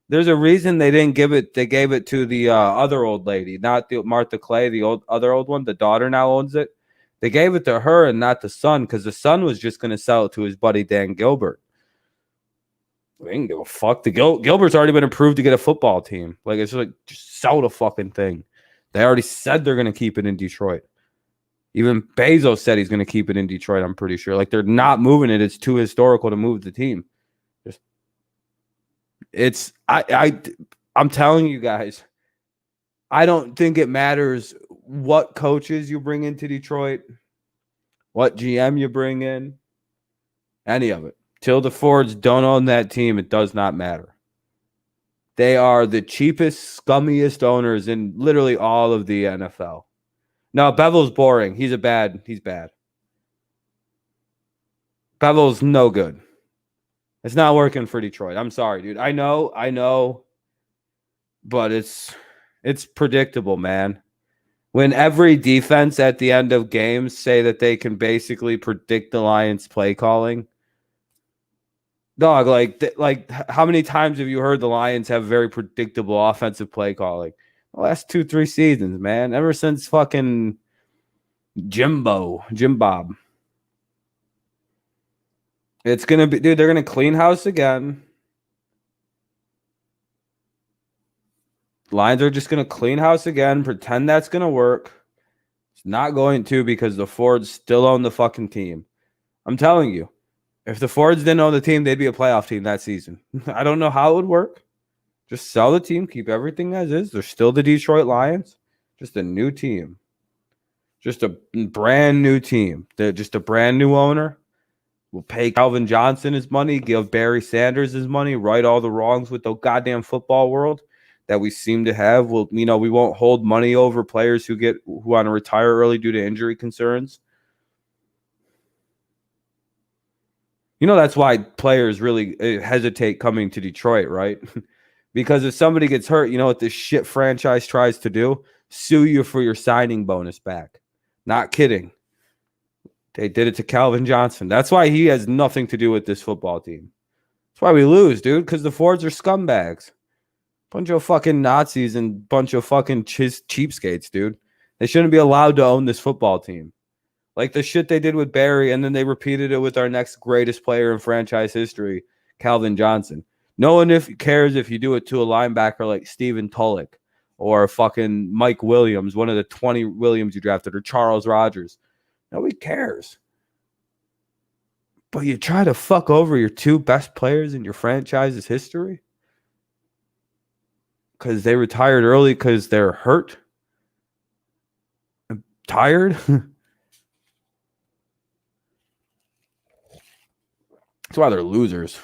Speaker 2: There's a reason they didn't give it. They gave it to the other old lady, not the Martha Clay, the other old one. The daughter now owns it. They gave it to her and not the son, because the son was just going to sell it to his buddy Dan Gilbert. They didn't give a fuck. Gilbert's already been approved to get a football team. Like, it's like, just sell the fucking thing. They already said they're going to keep it in Detroit. Even Bezos said he's going to keep it in Detroit, I'm pretty sure. Like, they're not moving it. It's too historical to move the team. I'm telling you guys, I don't think it matters what coaches you bring into Detroit, what GM you bring in, any of it. Till the Fords don't own that team, it does not matter. They are the cheapest, scummiest owners in literally all of the NFL. No, Bevel's boring. He's bad. Bevel's no good. It's not working for Detroit. I'm sorry, dude. I know. But it's predictable, man. When every defense at the end of games say that they can basically predict the Lions' play calling, dog, like how many times have you heard the Lions have very predictable offensive play calling? The last 2-3 seasons, man. Ever since fucking Jim Bob. It's going to be, dude, they're going to clean house again. Lions are just going to clean house again, pretend that's going to work. It's not going to, because the Fords still own the fucking team. I'm telling you, if the Fords didn't own the team, they'd be a playoff team that season. I don't know how it would work. Just sell the team, keep everything as is. They're still the Detroit Lions, just a new team. Just a brand new team. They're just a brand new owner. We'll pay Calvin Johnson his money, give Barry Sanders his money, right all the wrongs with the goddamn football world that we seem to have. We won't hold money over players who want to retire early due to injury concerns. That's why players really hesitate coming to Detroit, right? Because if somebody gets hurt, you know what this shit franchise tries to do? Sue you for your signing bonus back. Not kidding. They did it to Calvin Johnson. That's why he has nothing to do with this football team. That's why we lose, dude, because the Fords are scumbags. Bunch of fucking Nazis and bunch of fucking cheapskates, dude. They shouldn't be allowed to own this football team. Like the shit they did with Barry, and then they repeated it with our next greatest player in franchise history, Calvin Johnson. No one cares if you do it to a linebacker like Steven Tulloch or fucking Mike Williams, one of the 20 Williams you drafted, or Charles Rogers. Nobody cares. But you try to fuck over your two best players in your franchise's history because they retired early because they're hurt and tired. That's why they're losers.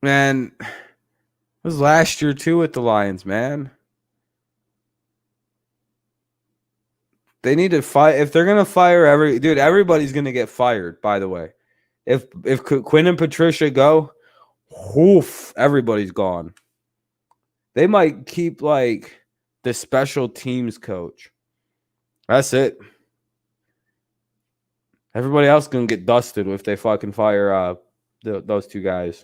Speaker 2: Man, it was last year too with the Lions, man. They need to fight. If they're gonna fire everybody's gonna get fired. By the way, if Quinn and Patricia go, whoof, everybody's gone. They might keep like the special teams coach. That's it. Everybody else gonna get dusted if they fucking fire those two guys.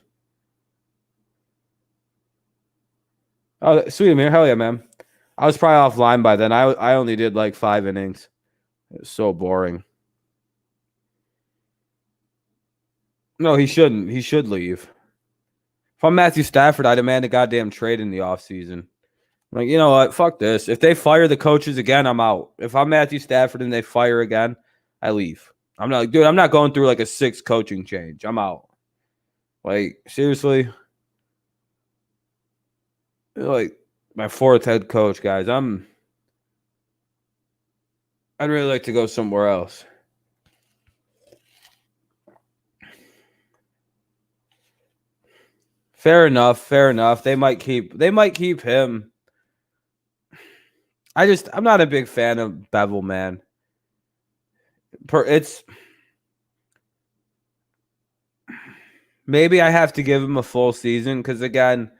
Speaker 2: Oh, sweet, man. Hell yeah, man. I was probably offline by then. I only did like 5 innings. It was so boring. No, he shouldn't. He should leave. If I'm Matthew Stafford, I demand a goddamn trade in the offseason. Like, you know what? Fuck this. If they fire the coaches again, I'm out. If I'm Matthew Stafford and they fire again, I leave. I'm not going through like a 6 coaching change. I'm out. Like, seriously. Like, my 4th head coach, guys. I'd really like to go somewhere else. Fair enough. They might keep him. I'm not a big fan of Bevel, man. Maybe I have to give him a full season because, again,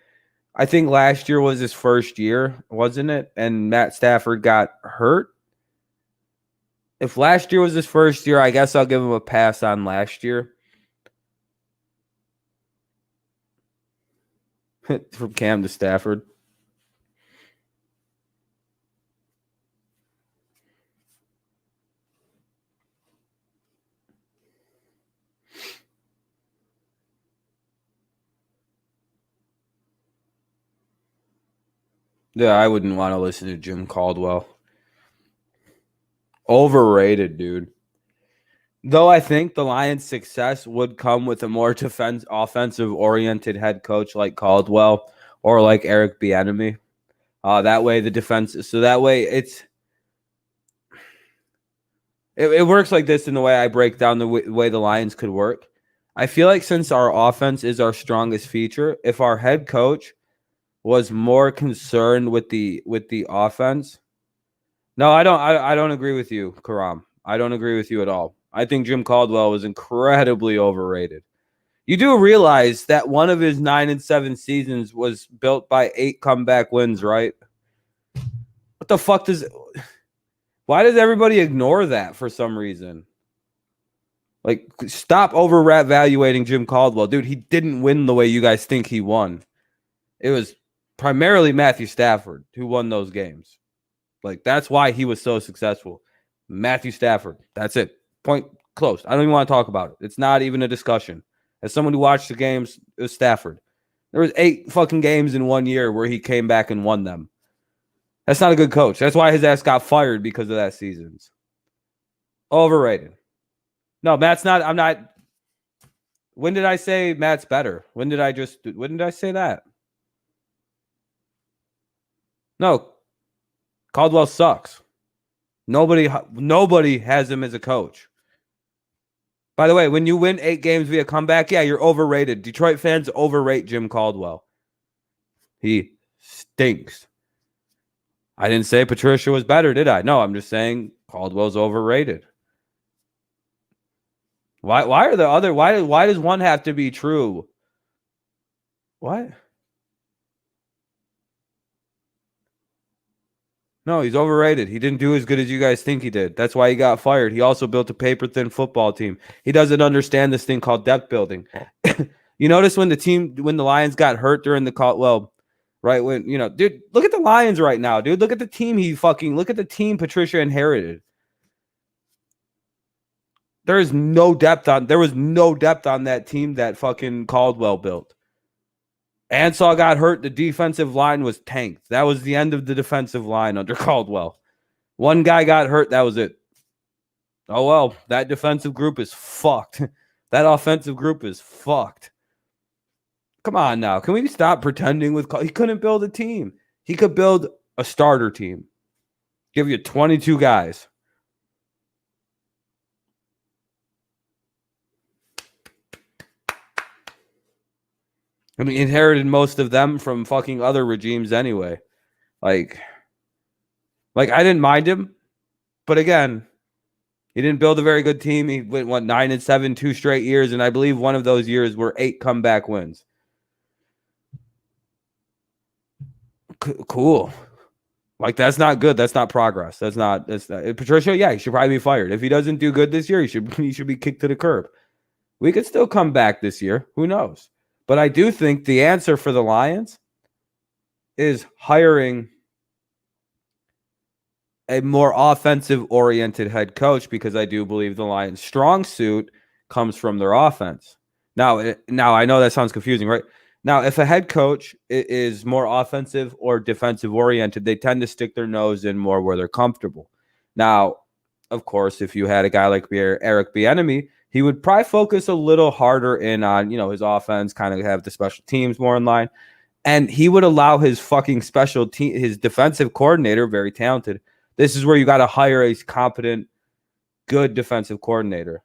Speaker 2: I think last year was his first year, wasn't it? And Matt Stafford got hurt. If last year was his first year, I guess I'll give him a pass on last year. From Cam to Stafford. Yeah, I wouldn't want to listen to Jim Caldwell. Overrated, dude. Though I think the Lions' success would come with a more offensive-oriented head coach like Caldwell or like Eric Bieniemy. That way the defense. So that way it works like this in the way I break down the way the Lions could work. I feel like since our offense is our strongest feature, if our head coach was more concerned with the offense. No, I don't agree with you, Karam. I don't agree with you at all. I think Jim Caldwell was incredibly overrated. You do realize that one of his 9-7 seasons was built by 8 comeback wins, right? What the fuck why does everybody ignore that for some reason? Like, stop overvaluating Jim Caldwell. Dude, he didn't win the way you guys think he won. It was primarily Matthew Stafford who won those games. Like, that's why he was so successful. Matthew Stafford. That's it. Point closed. I don't even want to talk about it. It's not even a discussion. As someone who watched the games, it was Stafford. There was 8 fucking games in 1 year where he came back and won them. That's not a good coach. That's why his ass got fired because of that seasons. Overrated. No, Matt's not. I'm not. When did I say Matt's better? When did I say that? No. Caldwell sucks. Nobody has him as a coach. By the way, when you win 8 games via comeback, yeah, you're overrated. Detroit fans overrate Jim Caldwell. He stinks. I didn't say Patricia was better, did I? No, I'm just saying Caldwell's overrated. Why does one have to be true? What? No, he's overrated. He didn't do as good as you guys think he did. That's why he got fired. He also built a paper-thin football team. He doesn't understand this thing called depth building. You notice when the Lions got hurt during the call, well, right when, dude, look at the Lions right now, dude. Look at the team look at the team Patricia inherited. There was no depth on that team that fucking Caldwell built. Ansall got hurt. The defensive line was tanked. That was the end of the defensive line under Caldwell. One guy got hurt. That was it. Oh, well, that defensive group is fucked. That offensive group is fucked. Come on now. Can we stop pretending he couldn't build a team. He could build a starter team. Give you 22 guys. I mean, he inherited most of them from fucking other regimes anyway. Like I didn't mind him, but again, he didn't build a very good team. He went 9-7 2 straight years, and I believe one of those years were 8 comeback wins. Cool. Like, that's not good. That's not progress. That's not. Patricia, yeah, he should probably be fired. If he doesn't do good this year, he should be kicked to the curb. We could still come back this year. Who knows? But I do think the answer for the Lions is hiring a more offensive-oriented head coach, because I do believe the Lions' strong suit comes from their offense. Now I know that sounds confusing, right? Now, if a head coach is more offensive or defensive-oriented, they tend to stick their nose in more where they're comfortable. Now, of course, if you had a guy like Eric Bieniemy, he would probably focus a little harder in on, his offense, kind of have the special teams more in line. And he would allow his fucking his defensive coordinator, very talented. This is where you got to hire a competent, good defensive coordinator.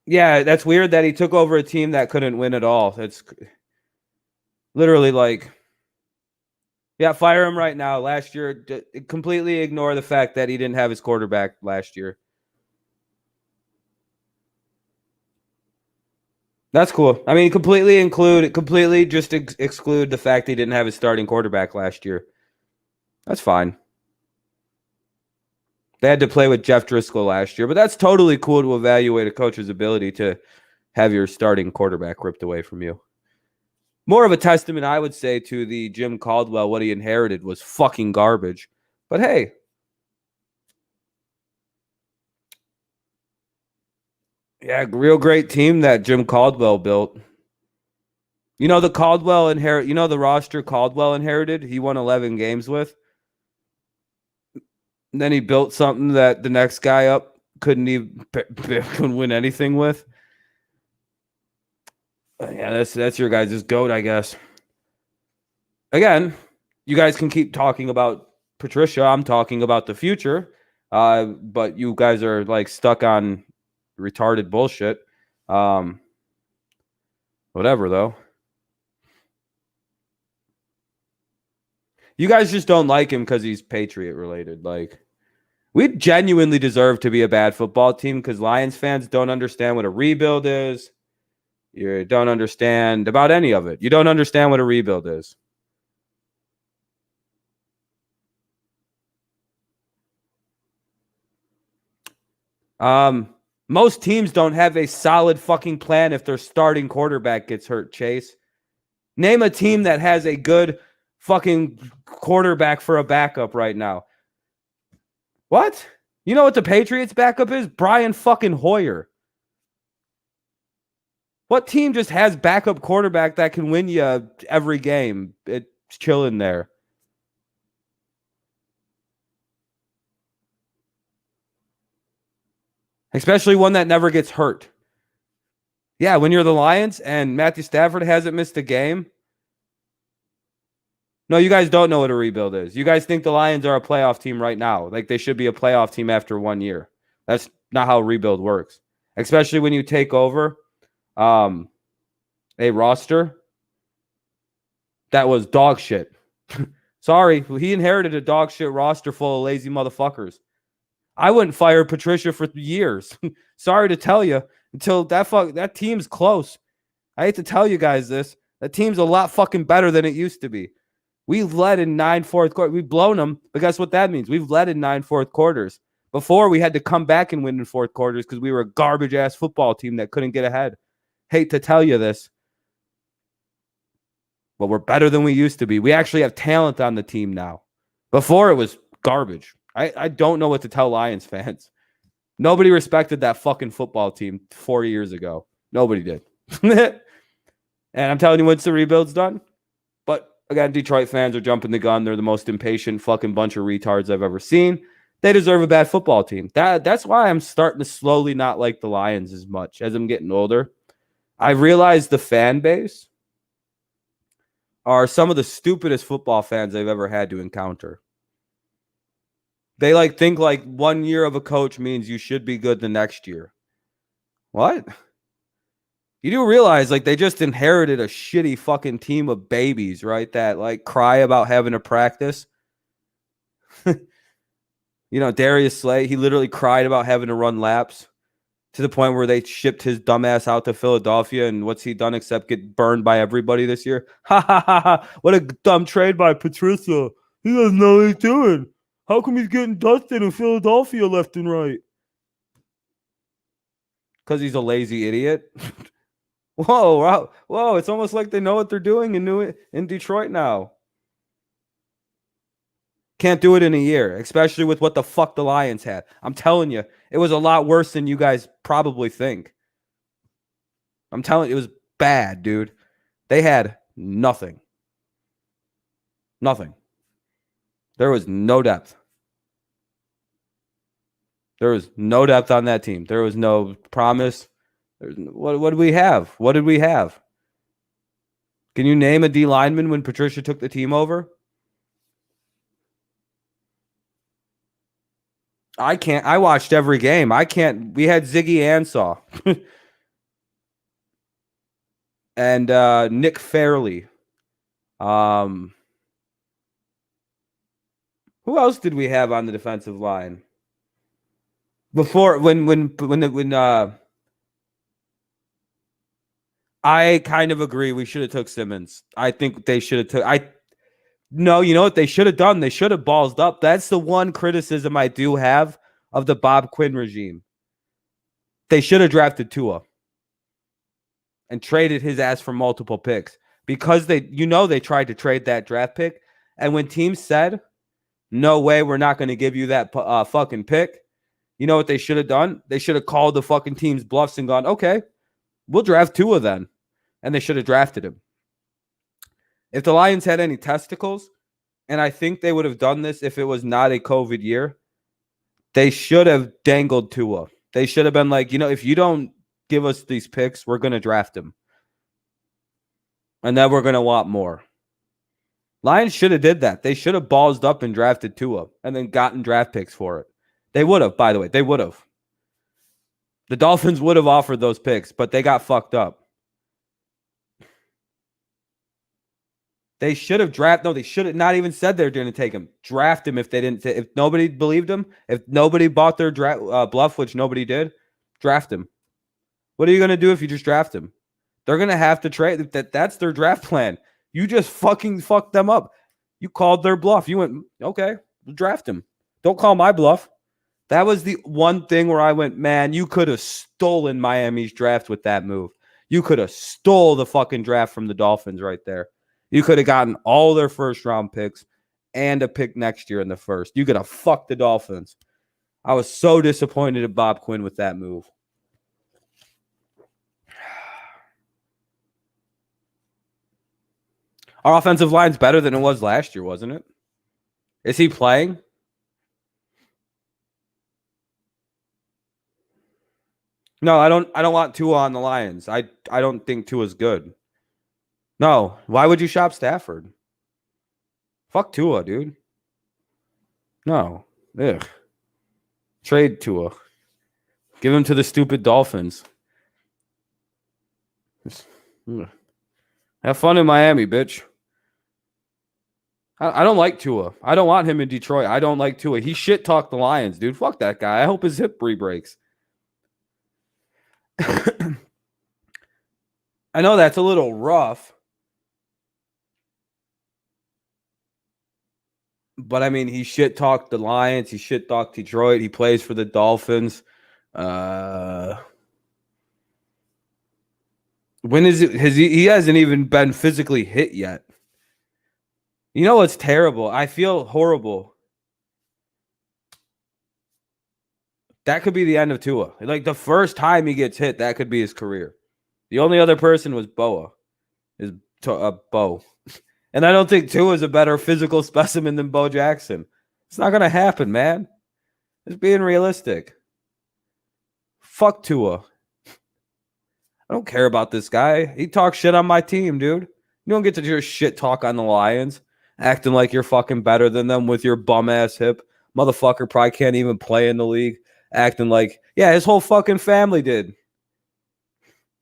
Speaker 2: Yeah, that's weird that he took over a team that couldn't win at all. It's literally like, yeah, fire him right now. Last year, completely ignore the fact that he didn't have his quarterback last year. That's cool. I mean, completely just exclude the fact he didn't have his starting quarterback last year. That's fine. They had to play with Jeff Driscoll last year, but that's totally cool to evaluate a coach's ability to have your starting quarterback ripped away from you. More of a testament, I would say, to the Jim Caldwell. What he inherited was fucking garbage. But hey, yeah, real great team that Jim Caldwell built. The roster Caldwell inherited, he won 11 games with. And then he built something that the next guy up couldn't win anything with. Yeah, that's your guys' GOAT, I guess. Again, you guys can keep talking about Patricia. I'm talking about the future. But you guys are like stuck on retarded bullshit. Whatever, though. You guys just don't like him because he's Patriot related. Like, we genuinely deserve to be a bad football team because Lions fans don't understand what a rebuild is. You don't understand about any of it. You don't understand what a rebuild is. Most teams don't have a solid fucking plan if their starting quarterback gets hurt, Chase. Name a team that has a good fucking quarterback for a backup right now. What? You know what the Patriots' backup is? Brian fucking Hoyer. What team just has backup quarterback that can win you every game? It's chilling there. Especially one that never gets hurt. Yeah, when you're the Lions and Matthew Stafford hasn't missed a game. No, you guys don't know what a rebuild is. You guys think the Lions are a playoff team right now. Like they should be a playoff team after 1 year. That's not how a rebuild works. Especially when you take over a roster that was dog shit. Sorry, he inherited a dog shit roster full of lazy motherfuckers. I wouldn't fire Patricia for years. Sorry to tell you, until that team's close. I hate to tell you guys this, That team's a lot fucking better than it used to be. We led in 9 fourth quarters. We've blown them, but guess what that means? We've led in 9 fourth quarters. Before, we had to come back and win in fourth quarters because we were a garbage-ass football team that couldn't get ahead. Hate to tell you this, but we're better than we used to be. We actually have talent on the team now. Before, it was garbage. I don't know what to tell Lions fans. Nobody respected that fucking football team 4 years ago. Nobody did. And I'm telling you, once the rebuild's done. But again, Detroit fans are jumping the gun. They're the most impatient fucking bunch of retards I've ever seen. They deserve a bad football team. That's why I'm starting to slowly not like the Lions as much as I'm getting older. I realize the fan base are some of the stupidest football fans I've ever had to encounter. They think 1 year of a coach means you should be good the next year. What? You do realize they just inherited a shitty fucking team of babies, right? That cry about having to practice. Darius Slay, he literally cried about having to run laps to the point where they shipped his dumbass out to Philadelphia. And what's he done except get burned by everybody this year? Ha ha ha ha. What a dumb trade by Patricia. He doesn't know what he's doing. How come he's getting dusted in Philadelphia left and right? Because he's a lazy idiot. Whoa, it's almost like they know what they're doing in Detroit now. Can't do it in a year, especially with what the fuck the Lions had. I'm telling you, it was a lot worse than you guys probably think. I'm telling you, it was bad, dude. They had nothing. Nothing. There was no depth. There was no depth on that team. There was no promise. What did we have? What did we have? Can you name a D lineman when Patricia took the team over? I can't. I watched every game. I can't. We had Ziggy Ansah and Nick Fairley. Who else did we have on the defensive line? Before I kind of agree we should have took Simmons. I think they should have took No, you know what they should have done? They should have ballsed up. That's the one criticism I do have of the Bob Quinn regime. They should have drafted Tua and traded his ass for multiple picks because they tried to trade that draft pick. And when teams said, no way, we're not going to give you that fucking pick. You know what they should have done? They should have called the fucking team's bluffs and gone, okay, we'll draft Tua then. And they should have drafted him. If the Lions had any testicles, and I think they would have done this if it was not a COVID year, they should have dangled Tua. They should have been like, if you don't give us these picks, we're going to draft him. And then we're going to want more. Lions should have did that. They should have ballsed up and drafted Tua and then gotten draft picks for it. They would have, by the way. They would have. The Dolphins would have offered those picks, but they got fucked up. They should have drafted. No, they should have not even said they're going to take him. Draft him if they didn't. If nobody believed him, if nobody bought their bluff, which nobody did, draft him. What are you going to do if you just draft him? They're going to have to trade. That's their draft plan. You just fucking fucked them up. You called their bluff. You went, okay, we'll draft him. Don't call my bluff. That was the one thing where I went, man, you could have stolen Miami's draft with that move. You could have stole the fucking draft from the Dolphins right there. You could have gotten all their first-round picks and a pick next year in the first. You could have fucked the Dolphins. I was so disappointed at Bob Quinn with that move. Our offensive line's better than it was last year, wasn't it? Is he playing? No, I don't want Tua on the Lions. I don't think Tua's good. No, why would you shop Stafford? Fuck Tua, dude. No. Ugh. Trade Tua. Give him to the stupid Dolphins. Have fun in Miami, bitch. I don't like Tua. I don't want him in Detroit. I don't like Tua. He shit-talked the Lions, dude. Fuck that guy. I hope his hip re-breaks. I know that's a little rough, But I mean, he shit talked the Lions. He shit talked Detroit. He plays for the Dolphins. When is it? He hasn't even been physically hit yet. You know what's terrible? I feel horrible. That could be the end of Tua. Like the first time he gets hit, that could be his career. The only other person was Bo. And I don't think Tua is a better physical specimen than Bo Jackson. It's not going to happen, man. Just being realistic. Fuck Tua. I don't care about this guy. He talks shit on my team, dude. You don't get to just shit talk on the Lions, acting like you're fucking better than them with your bum ass hip. Motherfucker probably can't even play in the league, acting like, yeah, his whole fucking family did.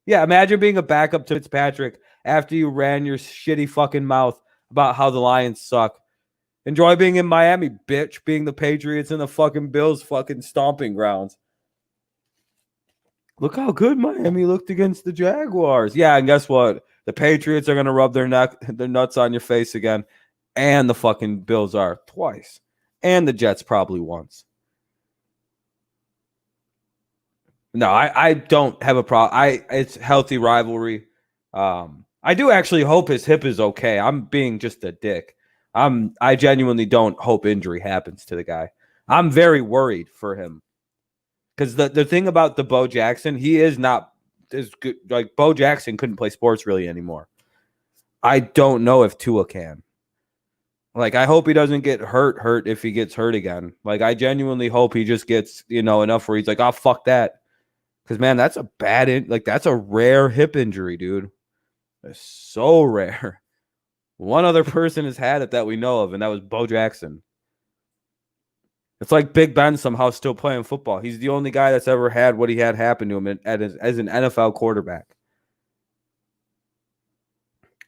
Speaker 2: Yeah, imagine being a backup to Fitzpatrick after you ran your shitty fucking mouth about how the Lions suck. Enjoy being in Miami, bitch, being the Patriots and the fucking Bills fucking stomping grounds. Look how good Miami looked against the Jaguars. Yeah, and guess what? The Patriots are going to rub their nuts on your face again. And the fucking Bills are twice. And the Jets probably once. No, I don't have a problem. It's healthy rivalry. I do actually hope his hip is okay. I'm being just a dick. I genuinely don't hope injury happens to the guy. I'm very worried for him. Because the thing about the Bo Jackson, he is not as good. Like, Bo Jackson couldn't play sports really anymore. I don't know if Tua can. Like, I hope he doesn't get hurt if he gets hurt again. Like, I genuinely hope he just gets, enough where he's like, oh, fuck that. Because, man, that's a that's a rare hip injury, dude. It's so rare. One other person has had it that we know of, and that was Bo Jackson. It's like Big Ben somehow still playing football. He's the only guy that's ever had what he had happen to him as an NFL quarterback.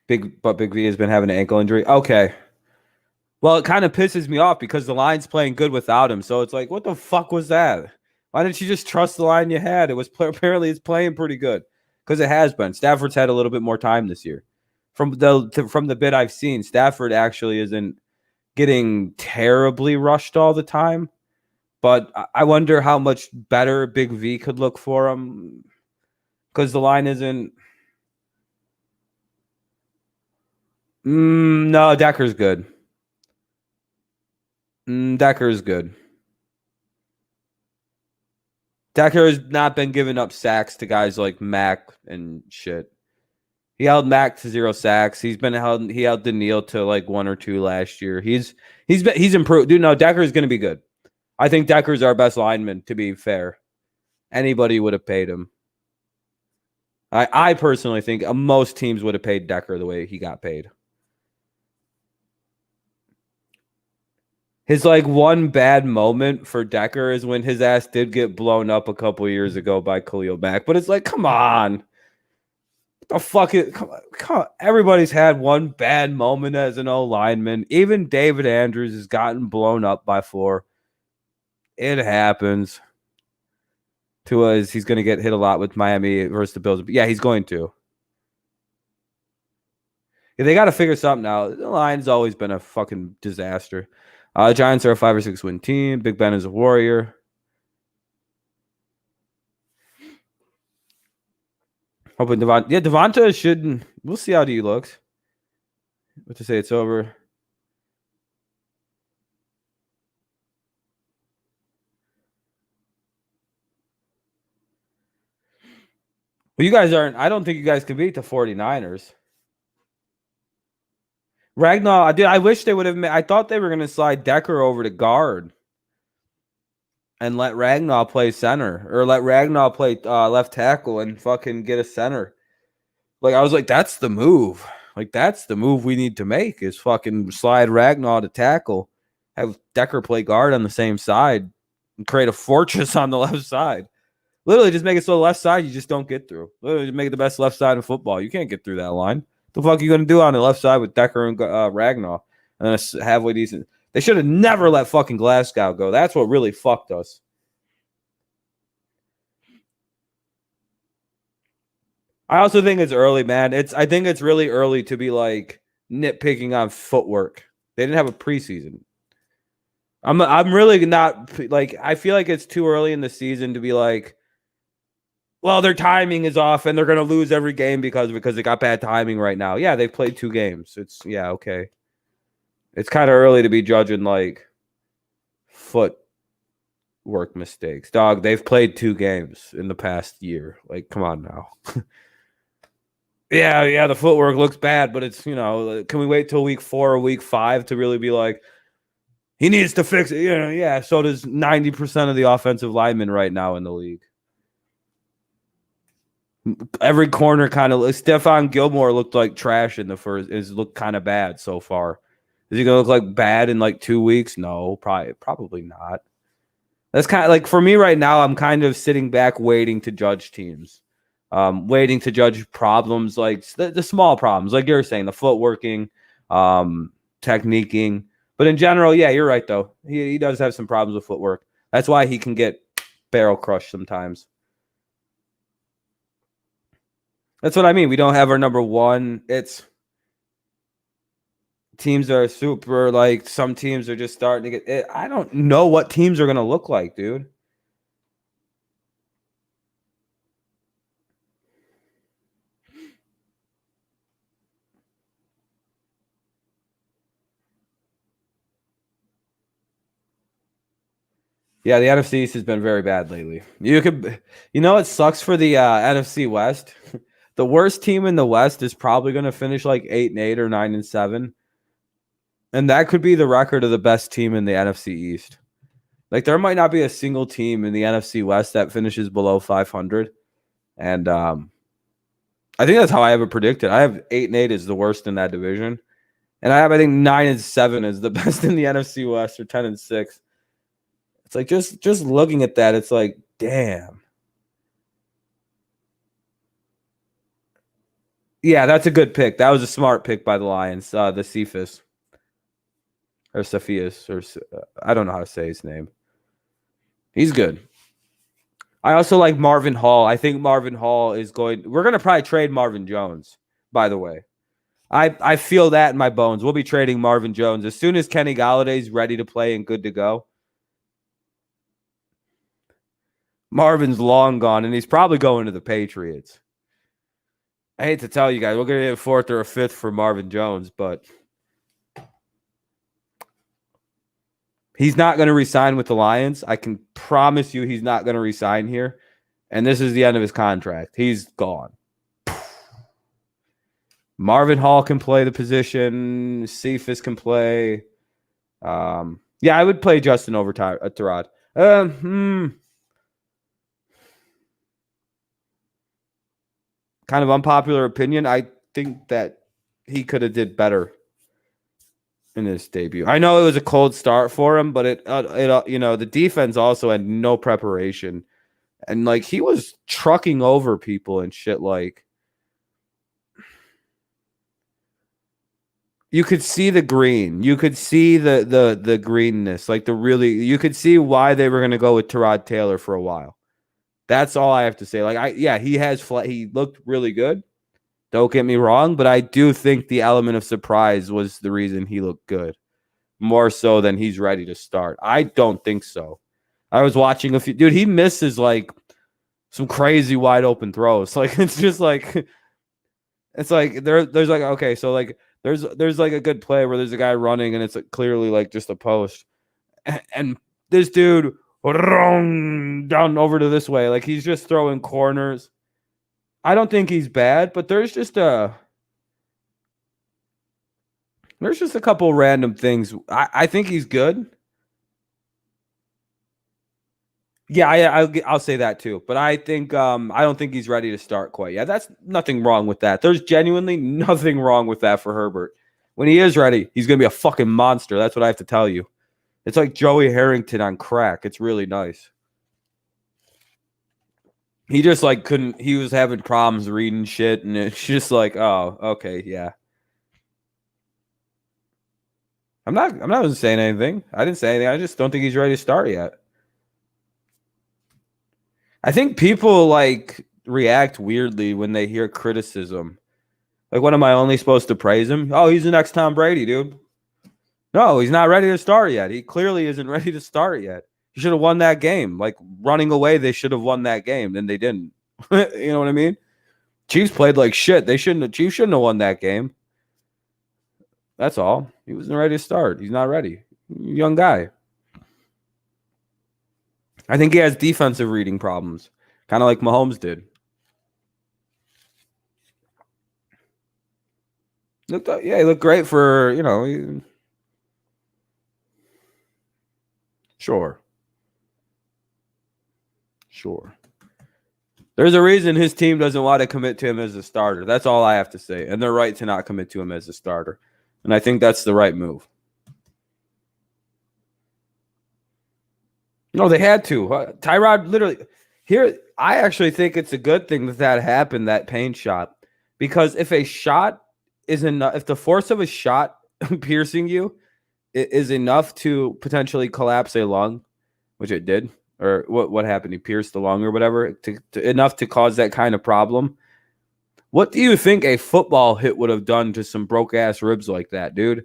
Speaker 2: Big V has been having an ankle injury. Okay. Well, it kind of pisses me off because the line's playing good without him. So it's like, what the fuck was that? Why didn't you just trust the line you had? Apparently it's playing pretty good because it has been. Stafford's had a little bit more time this year. From the bit I've seen, Stafford actually isn't getting terribly rushed all the time, but I wonder how much better Big V could look for him because the line isn't. No, Decker's good. Decker's good. Decker has not been giving up sacks to guys like Mac and shit. He held Mac to 0 sacks. He held Daniil to like 1 or 2 last year. He's improved. Dude, no, Decker is going to be good. I think Decker's our best lineman, to be fair. Anybody would have paid him. I personally think most teams would have paid Decker the way he got paid. His like one bad moment for Decker is when his ass did get blown up a couple years ago by Khalil Mack. But it's like, come on. The fuck it, come on. Everybody's had one bad moment as an O lineman. Even David Andrews has gotten blown up by 4. It happens. Tua he's going to get hit a lot with Miami versus the Bills. Yeah, he's going to. Yeah, they got to figure something out. The line's always been a fucking disaster. Giants are a 5 or 6 win team. Big Ben is a warrior. Hoping Devonta should. We'll see how he looks. What to say? It's over. Well, you guys aren't. I don't think you guys can beat the 49ers. Ragnar, I wish they would have. I thought they were going to slide Decker over to guard and let Ragnar play center, or let Ragnar play left tackle and fucking get a center. Like, I was like, that's the move. Like, that's the move we need to make is fucking slide Ragnar to tackle, have Decker play guard on the same side, and create a fortress on the left side. Literally, just make it so the left side you just don't get through. Literally, just make it the best left side in football. You can't get through that line. The fuck are you going to do on the left side with Decker and Ragnar and a halfway decent? They should have never let fucking Glasgow go. That's what really fucked us. I also think it's early, man. I think it's really early to be like nitpicking on footwork. They didn't have a preseason. I'm really not like, I feel like it's too early in the season to be like, well, their timing is off and they're gonna lose every game because they got bad timing right now. Yeah, they've played 2 games. It's okay. It's kind of early to be judging like foot work mistakes. Dog, they've played 2 games in the past year. Like, come on now. Yeah, the footwork looks bad, but it's, can we wait till week 4 or week 5 to really be like, he needs to fix it? Yeah, so does 90% of the offensive linemen right now in the league. Every corner kind of, Stephon Gilmore looked like trash in the first, is looked kind of bad so far. Is he going to look like bad in like 2 weeks? No, probably not. That's kind of like, for me right now, I'm kind of sitting back waiting to judge teams. Waiting to judge problems like the small problems, like you're saying, the footworking, techniquing. But in general, yeah, you're right, though. He does have some problems with footwork. That's why he can get barrel crushed sometimes. That's what I mean. We don't have our number one. It's teams are super, like, some teams are just starting to get it. I don't know what teams are going to look like, dude. Yeah, the NFC East has been very bad lately. It sucks for the NFC West. The worst team in the West is probably going to finish like 8-8 or 9-7. And that could be the record of the best team in the NFC East. Like, there might not be a single team in the NFC West that finishes below 500. And I think that's how I have it predicted. I have 8-8 as the worst in that division. And I think 9-7 is the best in the NFC West, or 10-6. It's like, just looking at that, it's like, damn. Yeah, that's a good pick. That was a smart pick by the Lions. The Cephas. Or Cepheus. Or I don't know how to say his name. He's good. I also like Marvin Hall. I think Marvin Hall is going... We're going to probably trade Marvin Jones, by the way. I feel that in my bones. We'll be trading Marvin Jones. As soon as Kenny Galladay's ready to play and good to go, Marvin's long gone, and he's probably going to the Patriots. I hate to tell you guys, we're going to get a 4th or a 5th for Marvin Jones, but he's not going to re-sign with the Lions. I can promise you he's not going to re-sign here, and this is the end of his contract. He's gone. Marvin Hall can play the position. Cephas can play. Yeah, I would play Justin over Tyrod. Kind of unpopular opinion. I think that he could have did better in his debut. I know it was a cold start for him, but it the defense also had no preparation, and like, he was trucking over people and shit. Like, you could see the green, you could see the greenness, like you could see why they were going to go with Tyrod Taylor for a while. That's all I have to say. Like, he looked really good. Don't get me wrong, but I do think the element of surprise was the reason he looked good, more so than he's ready to start. I don't think so. I was watching a few. Dude, he misses like some crazy wide open throws. Like, it's just like, it's like there's like, okay, so like there's like a good play where there's a guy running and it's like clearly like just a post, and this dude down over to this way. Like, he's just throwing corners. I don't think he's bad, but there's just a couple random things. I think he's good. Yeah, I'll say that too. But I think I don't think he's ready to start quite. Yeah, that's nothing wrong with that. There's genuinely nothing wrong with that for Herbert. When he is ready, he's gonna be a fucking monster. That's what I have to tell you. It's like Joey Harrington on crack. It's really nice. He just like couldn't. He was having problems reading shit, and it's just like, oh, okay, yeah. I'm not saying anything. I didn't say anything. I just don't think he's ready to start yet. I think people like react weirdly when they hear criticism. Like, what am I only supposed to praise him? Oh, he's the next Tom Brady, dude. No, he's not ready to start yet. He clearly isn't ready to start yet. He should have won that game. Like running away, they should have won that game, and they didn't. You know what I mean? Chiefs played like shit. Chiefs shouldn't have won that game. That's all. He wasn't ready to start. He's not ready. Young guy. I think he has defensive reading problems, kind of like Mahomes did. He looked great for, Sure. There's a reason his team doesn't want to commit to him as a starter. That's all I have to say. And they're right to not commit to him as a starter. And I think that's the right move. No, they had to. Tyrod literally here. I actually think it's a good thing that happened, that pain shot, because if a shot is enough, if the force of a shot piercing you is enough to potentially collapse a lung, which it did, or what happened? He pierced the lung or whatever, enough to cause that kind of problem. What do you think a football hit would have done to some broke ass ribs like that, dude?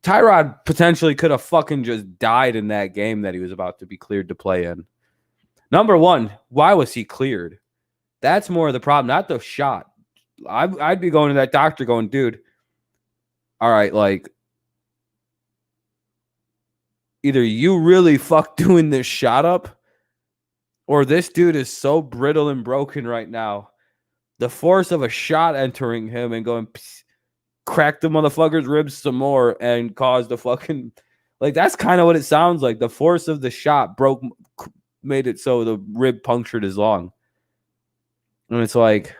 Speaker 2: Tyrod potentially could have fucking just died in that game that he was about to be cleared to play in. Number one, why was he cleared? That's more of the problem, not the shot. I'd be going to that doctor going, dude, all right, like, either you really fuck doing this shot up, or this dude is so brittle and broken right now. The force of a shot entering him and going, crack the motherfucker's ribs some more and cause the fucking, like, that's kind of what it sounds like. The force of the shot made it so the rib punctured his lung. And it's like,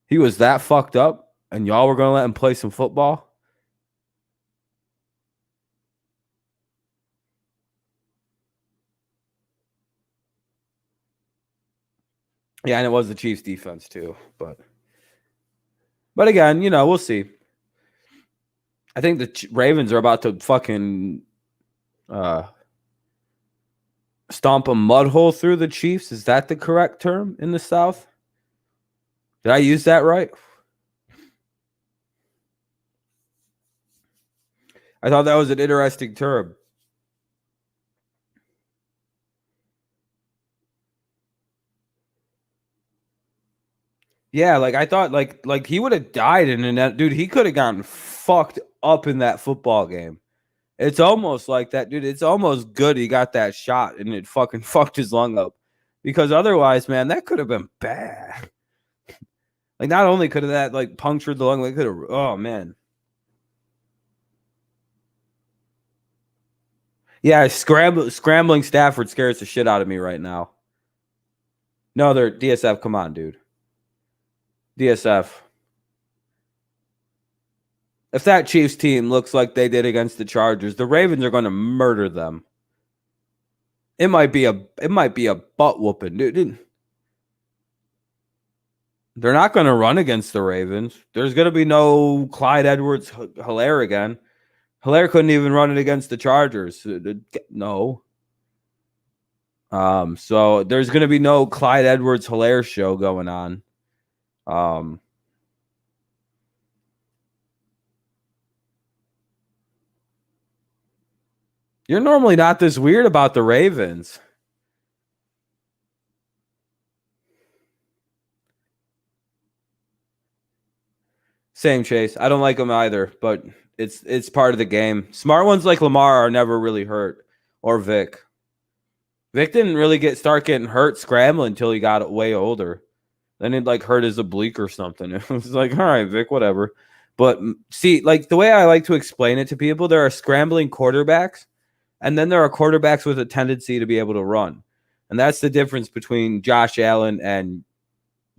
Speaker 2: he was that fucked up and y'all were going to let him play some football? Yeah, and it was the Chiefs defense too, but again, we'll see. I think the Ravens are about to fucking stomp a mud hole through the Chiefs. Is that the correct term in the South? Did I use that right? I thought that was an interesting term. Yeah, like I thought, like he would have died in that, dude. He could have gotten fucked up in that football game. It's almost like that, dude. It's almost good he got that shot and it fucking fucked his lung up, because otherwise, man, that could have been bad. Like, not only could have that like punctured the lung, like could have. Oh man. Yeah, scrambling Stafford scares the shit out of me right now. No, they're DSF. Come on, dude. DSF. If that Chiefs team looks like they did against the Chargers, the Ravens are going to murder them. It might be a butt whooping, dude. They're not going to run against the Ravens. There's going to be no Clyde Edwards-Helaire again. Helaire couldn't even run it against the Chargers. No. So there's going to be no Clyde Edwards-Helaire show going on. You're normally not this weird about the Ravens. Same, Chase. I don't like them either, but it's part of the game. Smart ones like Lamar are never really hurt, or Vic. Vic didn't really start getting hurt scrambling until he got way older. Then it like hurt his oblique or something. It was like, all right, Vic, whatever. But see, like the way I like to explain it to people, there are scrambling quarterbacks, and then there are quarterbacks with a tendency to be able to run. And that's the difference between Josh Allen and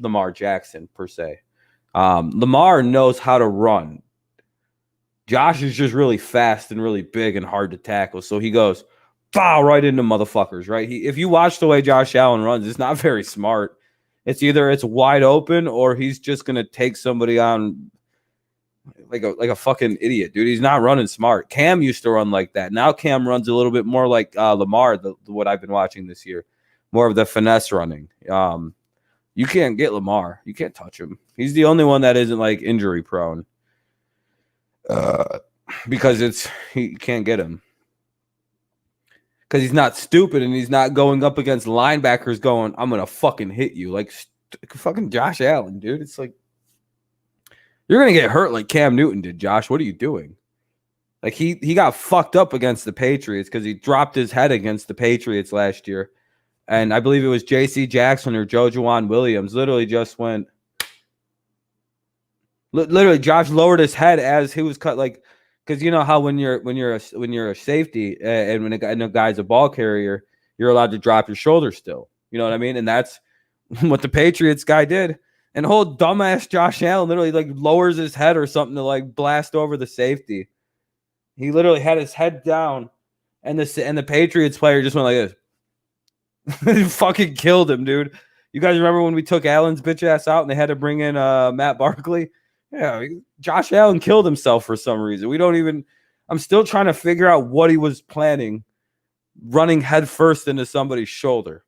Speaker 2: Lamar Jackson, per se. Lamar knows how to run. Josh is just really fast and really big and hard to tackle. So he goes, foul right into motherfuckers, right? If you watch the way Josh Allen runs, it's not very smart. It's either it's wide open or he's just going to take somebody on like a fucking idiot, dude. He's not running smart. Cam used to run like that. Now Cam runs a little bit more like Lamar, what I've been watching this year. More of the finesse running. You can't get Lamar. You can't touch him. He's the only one that isn't like injury prone. because he can't get him. Because he's not stupid and he's not going up against linebackers going, I'm going to fucking hit you. Like fucking Josh Allen, dude. It's like, you're going to get hurt like Cam Newton did, Josh. What are you doing? Like he got fucked up against the Patriots because he dropped his head against the Patriots last year. And I believe it was J.C. Jackson or Joe Juwan Williams literally just went. Literally, Josh lowered his head as he was cut. Like, because you know how when you're a safety and when a guy's a ball carrier, you're allowed to drop your shoulder still. You know what I mean? And that's what the Patriots guy did. And whole dumbass Josh Allen literally like lowers his head or something to like blast over the safety. He literally had his head down, and the Patriots player just went like this. He fucking killed him, dude. You guys remember when we took Allen's bitch ass out and they had to bring in Matt Barkley? Yeah, Josh Allen killed himself for some reason. I'm still trying to figure out what he was planning, running headfirst into somebody's shoulder.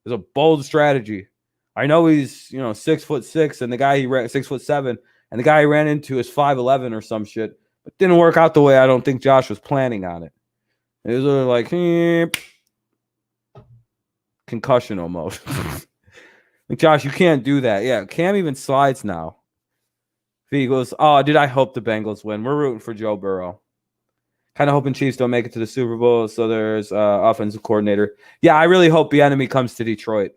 Speaker 2: It was a bold strategy. I know he's 6'6", and the guy he ran 6'7", and the guy he ran into is 5'11" or some shit. But didn't work out the way I don't think Josh was planning on it. It was like concussion almost. Like, Josh, you can't do that. Yeah, Cam even slides now. V goes, oh, dude, I hope the Bengals win. We're rooting for Joe Burrow. Kind of hoping Chiefs don't make it to the Super Bowl, so there's offensive coordinator. Yeah, I really hope the enemy comes to Detroit.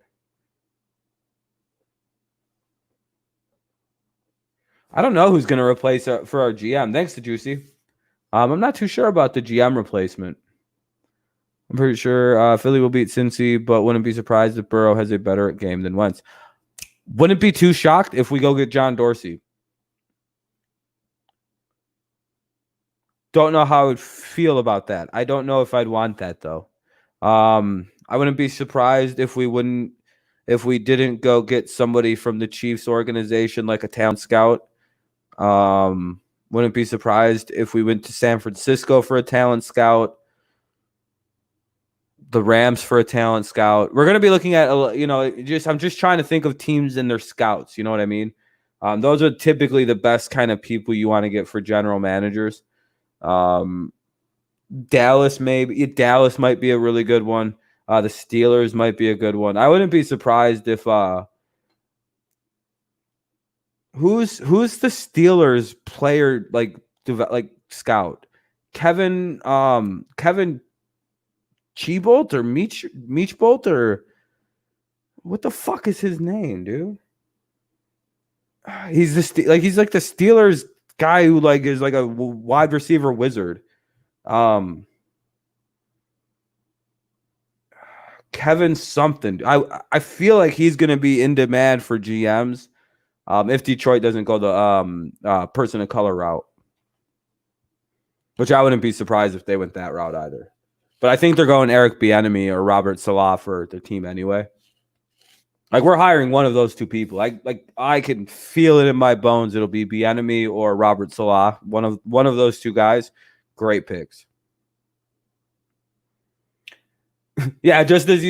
Speaker 2: I don't know who's going to replace for our GM. Thanks to Juicy. I'm not too sure about the GM replacement. I'm pretty sure Philly will beat Cincy, but wouldn't be surprised if Burrow has a better game than Wentz. Wouldn't be too shocked if we go get John Dorsey. Don't know how I would feel about that. I don't know if I'd want that though. I wouldn't be surprised if we didn't go get somebody from the Chiefs organization like a talent scout. Wouldn't be surprised if we went to San Francisco for a talent scout. The Rams for a talent scout. We're going to be looking at, I'm just trying to think of teams and their scouts. You know what I mean? Those are typically the best kind of people you want to get for general managers. Dallas might be a really good one. The Steelers might be a good one. I wouldn't be surprised if who's the Steelers player like scout? Kevin Cheebolt or Meachbolt or what the fuck is his name, dude? He's like the Steelers guy who like is like a wide receiver wizard. Kevin something. I feel like he's going to be in demand for GMs if Detroit doesn't go the person of color route, which I wouldn't be surprised if they went that route either. But I think they're going Eric Bieniemy or Robert Saleh for their team anyway. Like, we're hiring one of those two people. I can feel it in my bones. It'll be Bieniemy or Robert Saleh. One of those two guys. Great picks. Yeah, just as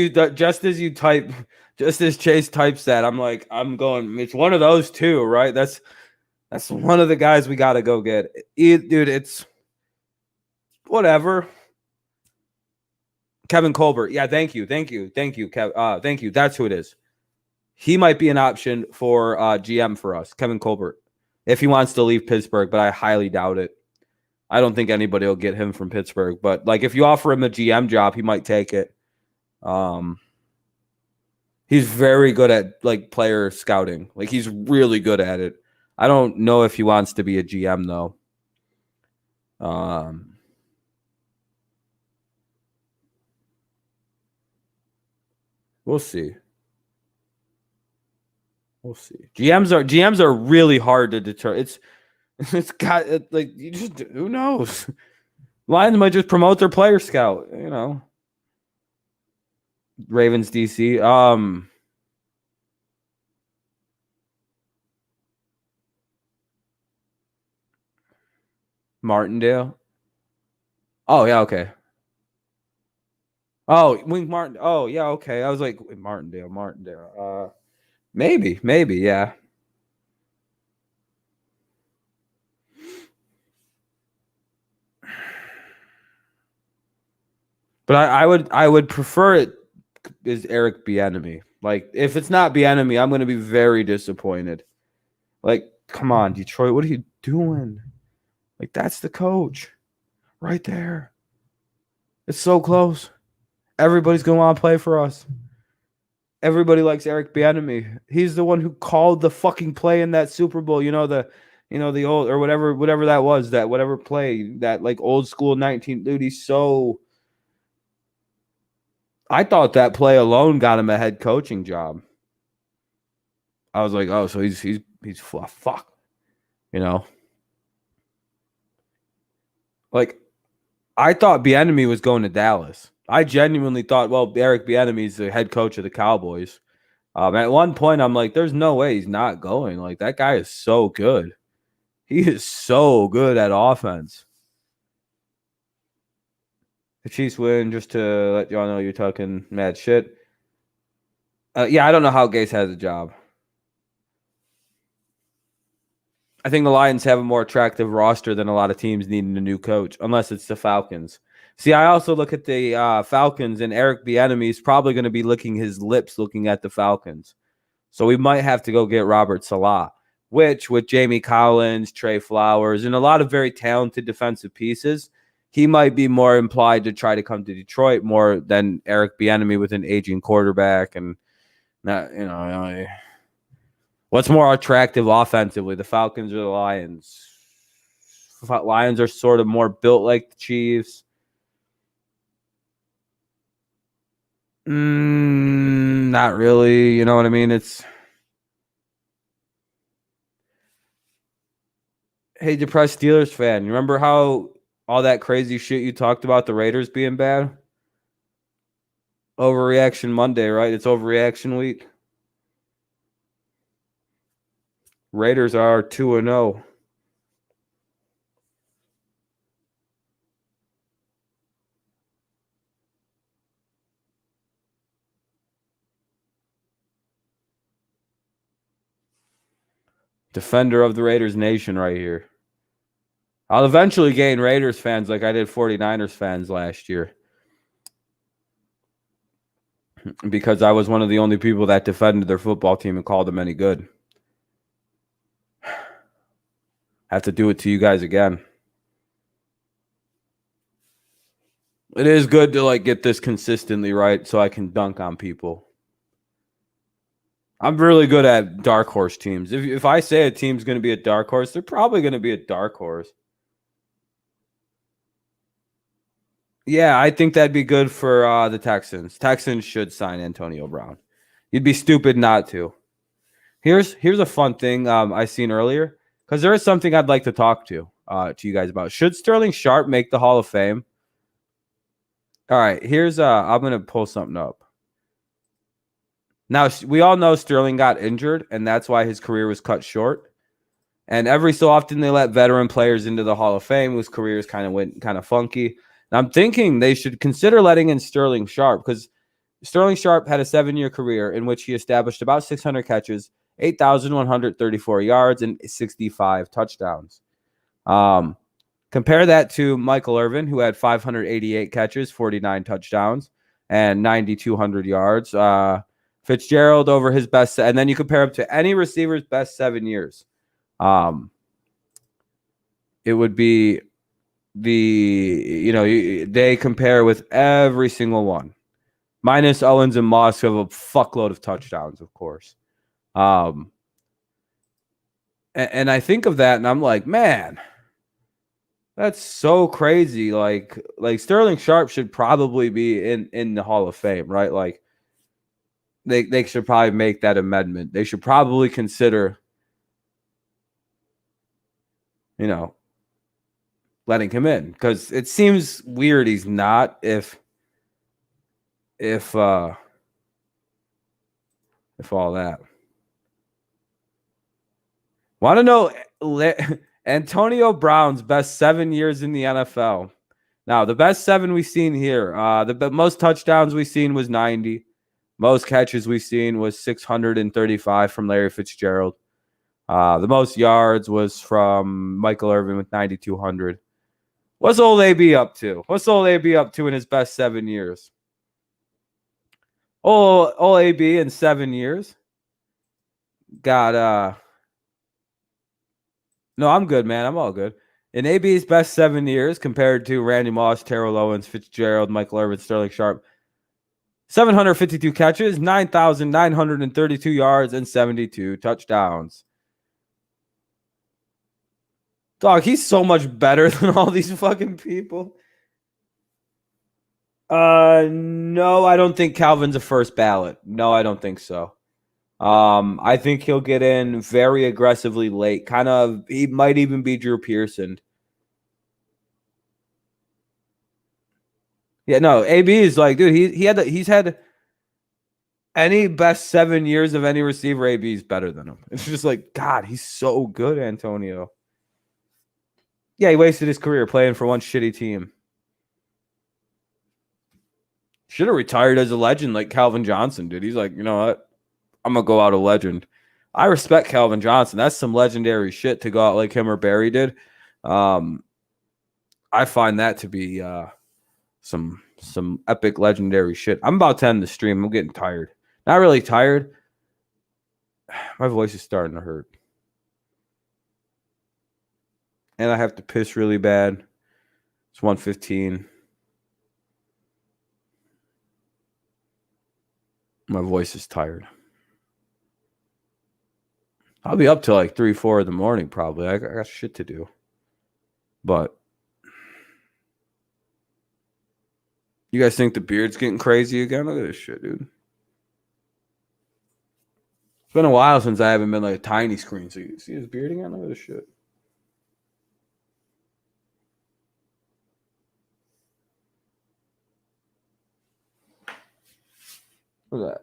Speaker 2: Chase types that, I'm going. It's one of those two, right? That's one of the guys we got to go get. Dude, it's whatever. Kevin Colbert. Yeah, thank you, Kev. Thank you. That's who it is. He might be an option for GM for us, Kevin Colbert, if he wants to leave Pittsburgh, but I highly doubt it. I don't think anybody will get him from Pittsburgh, but like if you offer him a GM job, he might take it. He's very good at like player scouting. Like, he's really good at it. I don't know if he wants to be a GM though. We'll see. GMs are really hard to deter. It's got like, you just, who knows? Lions might just promote their player scout, Ravens DC. Martindale. Oh yeah, okay. Oh, Wink Martin. Oh yeah, okay. I was like, Martindale. Maybe, yeah. But I would prefer it is Eric Bieniemy. Like, if it's not Bieniemy, I'm going to be very disappointed. Like, come on, Detroit, what are you doing? Like, that's the coach right there. It's so close. Everybody's going to want to play for us. Everybody likes Eric Bieniemy. He's the one who called the fucking play in that Super Bowl. The old or whatever that was, that whatever play, that like old school 19. Dude, he's so. I thought that play alone got him a head coaching job. I was like, oh, so he's fuck, Like, I thought Bieniemy was going to Dallas. I genuinely thought, well, Eric Bieniemy is the head coach of the Cowboys. At one point, I'm like, there's no way he's not going. Like, that guy is so good. He is so good at offense. The Chiefs win, just to let y'all know you're talking mad shit. Yeah, I don't know how Gase has a job. I think the Lions have a more attractive roster than a lot of teams needing a new coach, unless it's the Falcons. See, I also look at the Falcons, and Eric Bieniemy is probably going to be licking his lips looking at the Falcons. So we might have to go get Robert Salah, which with Jamie Collins, Trey Flowers, and a lot of very talented defensive pieces, he might be more implied to try to come to Detroit more than Eric Bieniemy with an aging quarterback. And not, what's more attractive offensively, the Falcons or the Lions? Lions are sort of more built like the Chiefs. Not really. You know what I mean? Hey, depressed Steelers fan, you remember how all that crazy shit you talked about the Raiders being bad? Overreaction Monday, right? It's overreaction week. Raiders are 2-0. Defender of the Raiders Nation right here. I'll eventually gain Raiders fans like I did 49ers fans last year. Because I was one of the only people that defended their football team and called them any good. Have to do it to you guys again. It is good to get this consistently right so I can dunk on people. I'm really good at dark horse teams. If I say a team's going to be a dark horse, they're probably going to be a dark horse. Yeah, I think that'd be good for the Texans. Texans should sign Antonio Brown. You'd be stupid not to. Here's a fun thing I seen earlier, because there is something I'd like to talk to you guys about. Should Sterling Sharp make the Hall of Fame? All right, here's I'm going to pull something up. Now, we all know Sterling got injured, and that's why his career was cut short. And every so often, they let veteran players into the Hall of Fame whose careers went kind of funky. And I'm thinking they should consider letting in Sterling Sharp, because Sterling Sharp had a 7-year career in which he established about 600 catches, 8,134 yards, and 65 touchdowns. Compare that to Michael Irvin, who had 588 catches, 49 touchdowns, and 9,200 yards. Fitzgerald over his best, and then you compare him to any receiver's best 7 years. It would be they compare with every single one, minus Owens and Moss, who have a fuckload of touchdowns, of course. And I think of that, and I'm like, man, that's so crazy. Like Sterling Sharp should probably be in the Hall of Fame, right? Like, they should probably make that amendment. They should probably consider, letting him in, because it seems weird he's not if all that. Want to know Antonio Brown's best 7 years in the NFL? Now, the best 7 we've seen here, the most touchdowns we've seen was 90. Most catches we've seen was 635 from Larry Fitzgerald. The most yards was from Michael Irvin with 9,200. What's old AB up to? What's old AB up to in his best 7 years? Old AB in 7 years got no, I'm good, man. I'm all good. In AB's best 7 years compared to Randy Moss, Terrell Owens, Fitzgerald, Michael Irvin, Sterling Sharp, 752 catches, 9,932 yards, and 72 touchdowns. Dog, he's so much better than all these fucking people. No, I don't think Calvin's a first ballot. No, I don't think so. I think he'll get in very aggressively late. Kind of, he might even be Drew Pearson. Yeah, no, AB is like, dude, he's had any best 7 years of any receiver. AB is better than him. It's just like, God, he's so good, Antonio. Yeah, he wasted his career playing for one shitty team. Should have retired as a legend like Calvin Johnson did. He's like, you know what? I'm going to go out a legend. I respect Calvin Johnson. That's some legendary shit to go out like him or Barry did. I find that to be some epic legendary shit. I'm about to end the stream. I'm getting tired. Not really tired. My voice is starting to hurt. And I have to piss really bad. It's 1:15. My voice is tired. I'll be up till like 3, 4 in the morning probably. I got shit to do. But you guys think the beard's getting crazy again? Look at this shit, dude. It's been a while since I haven't been like a tiny screen. So you see his beard again? Look at this shit. Look at that.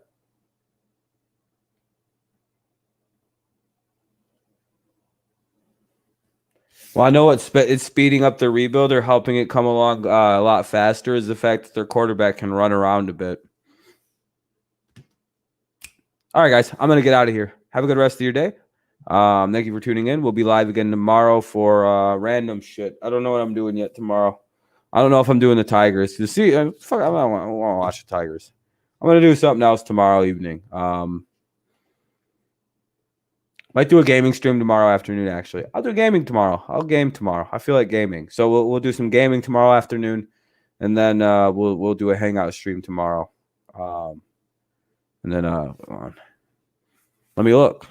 Speaker 2: Well, I know it's speeding up the rebuild or helping it come along a lot faster is the fact that their quarterback can run around a bit. All right, guys, I'm going to get out of here. Have a good rest of your day. Thank you for tuning in. We'll be live again tomorrow for random shit. I don't know what I'm doing yet tomorrow. I don't know if I'm doing the Tigers. You see, fuck, I don't want to watch the Tigers. I'm going to do something else tomorrow evening. Might do a gaming stream tomorrow afternoon, actually. I'll do gaming tomorrow. I'll game tomorrow. I feel like gaming. So we'll do some gaming tomorrow afternoon, and then we'll do a hangout stream tomorrow. And then hold on. Let me look.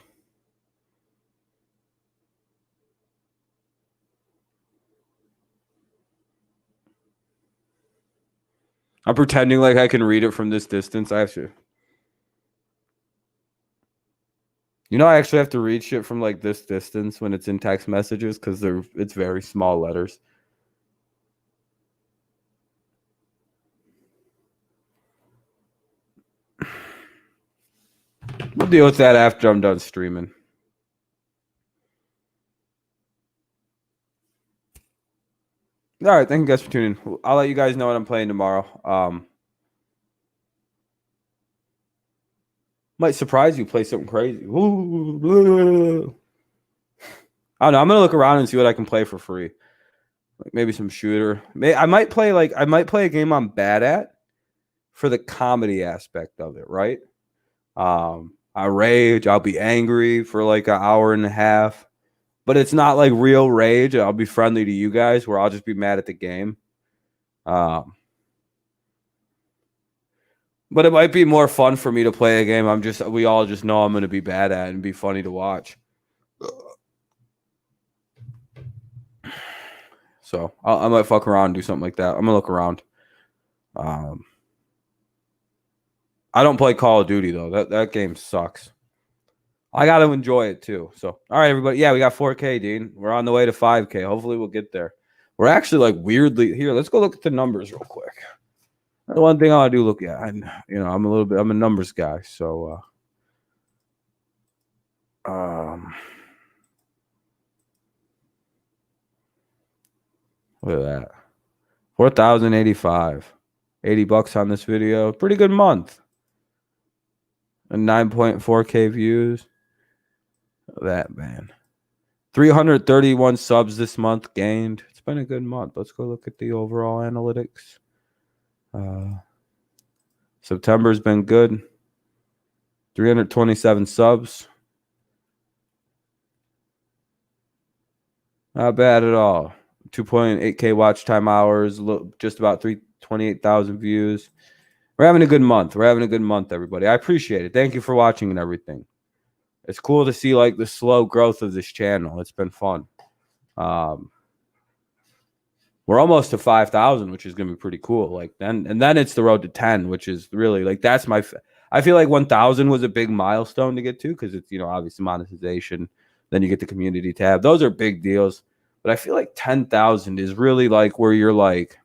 Speaker 2: I'm pretending like I can read it from this distance. I have to. You know, I actually have to read shit from like this distance when it's in text messages because it's very small letters. We'll deal with that after I'm done streaming. All right, thank you guys for tuning in. I'll let you guys know what I'm playing tomorrow. Might surprise you, play something crazy. I don't know. I'm gonna look around and see what I can play for free. Like maybe some shooter. I might play a game I'm bad at for the comedy aspect of it, right? I rage, I'll be angry for like an hour and a half. But it's not like real rage. I'll be friendly to you guys where I'll just be mad at the game. But it might be more fun for me to play a game we all just know I'm going to be bad at and be funny to watch. So I might fuck around and do something like that. I'm going to look around. I don't play Call of Duty, though. That game sucks. I got to enjoy it, too. So, all right, everybody. Yeah, we got 4K, Dean. We're on the way to 5K. Hopefully, we'll get there. We're actually, like, weirdly... Here, let's go look at the numbers real quick. The one thing I do look at, I'm a numbers guy, so look at that. 4,085. $80 on this video. Pretty good month. And 9.4K views. That man. 331 subs this month gained. It's been a good month. Let's go look at the overall analytics. September's been good. 327 subs. Not bad at all. 2.8K watch time hours, just about 28,000 views. We're having a good month. We're having a good month, everybody. I appreciate it. Thank you for watching and everything. It's cool to see like the slow growth of this channel. It's been fun. We're almost to 5,000, which is gonna be pretty cool. Like then it's the road to 10, which is really like that's my. I feel like 1,000 was a big milestone to get to because it's obviously monetization. Then you get the community tab. Those are big deals. But I feel like 10,000 is really like where you're like,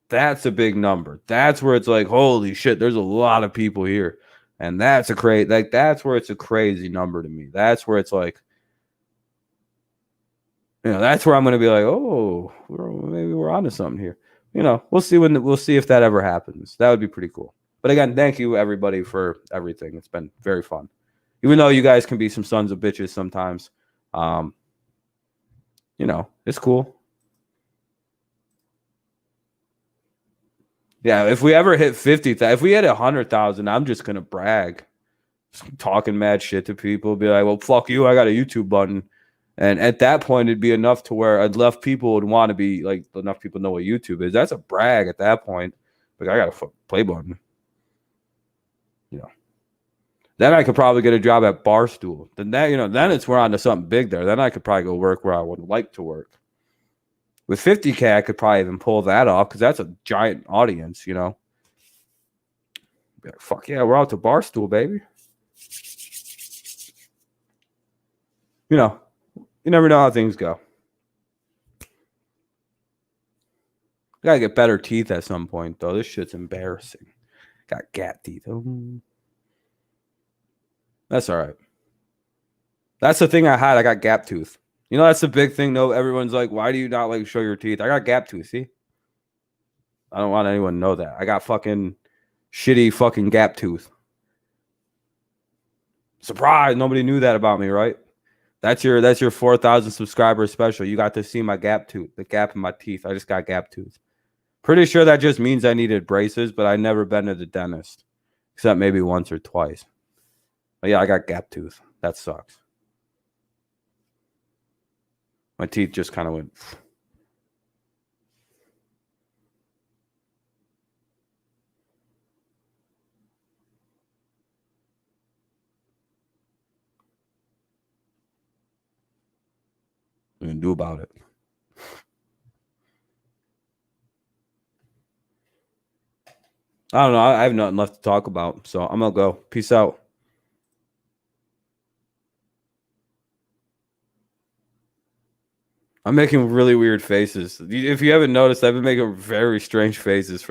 Speaker 2: that's a big number. That's where it's like, holy shit, there's a lot of people here. And that's that's where it's a crazy number to me. That's where it's like, that's where I'm going to be like, oh, maybe we're onto something here. We'll see if that ever happens. That would be pretty cool. But again, thank you everybody for everything. It's been very fun. Even though you guys can be some sons of bitches sometimes. It's cool. Yeah, if we ever hit 50,000, if we hit 100,000, I'm just gonna brag, just talking mad shit to people. Be like, well, fuck you, I got a YouTube button, and at that point, it'd be enough to where enough people would want to be like enough people know what YouTube is. That's a brag at that point. Like, I got a play button. Then I could probably get a job at Barstool. Then then it's we're on to something big there. Then I could probably go work where I would like to work. With 50K, I could probably even pull that off because that's a giant audience, Be like, fuck yeah, we're out to Barstool, baby. You never know how things go. I gotta get better teeth at some point, though. This shit's embarrassing. Got gap teeth. That's all right. That's the thing I had. I got gap tooth. That's the big thing, though. Everyone's like, why do you not like show your teeth? I got gap tooth, see? I don't want anyone to know that. I got fucking shitty fucking gap tooth. Surprise! Nobody knew that about me, right? That's your 4,000 subscriber special. You got to see my gap tooth, the gap in my teeth. I just got gap tooth. Pretty sure that just means I needed braces, but I never been to the dentist. Except maybe once or twice. But yeah, I got gap tooth. That sucks. My teeth just kind of went. What can do about it? I don't know. I have nothing left to talk about, so I'm gonna go. Peace out. I'm making really weird faces. If you haven't noticed, I've been making very strange faces for the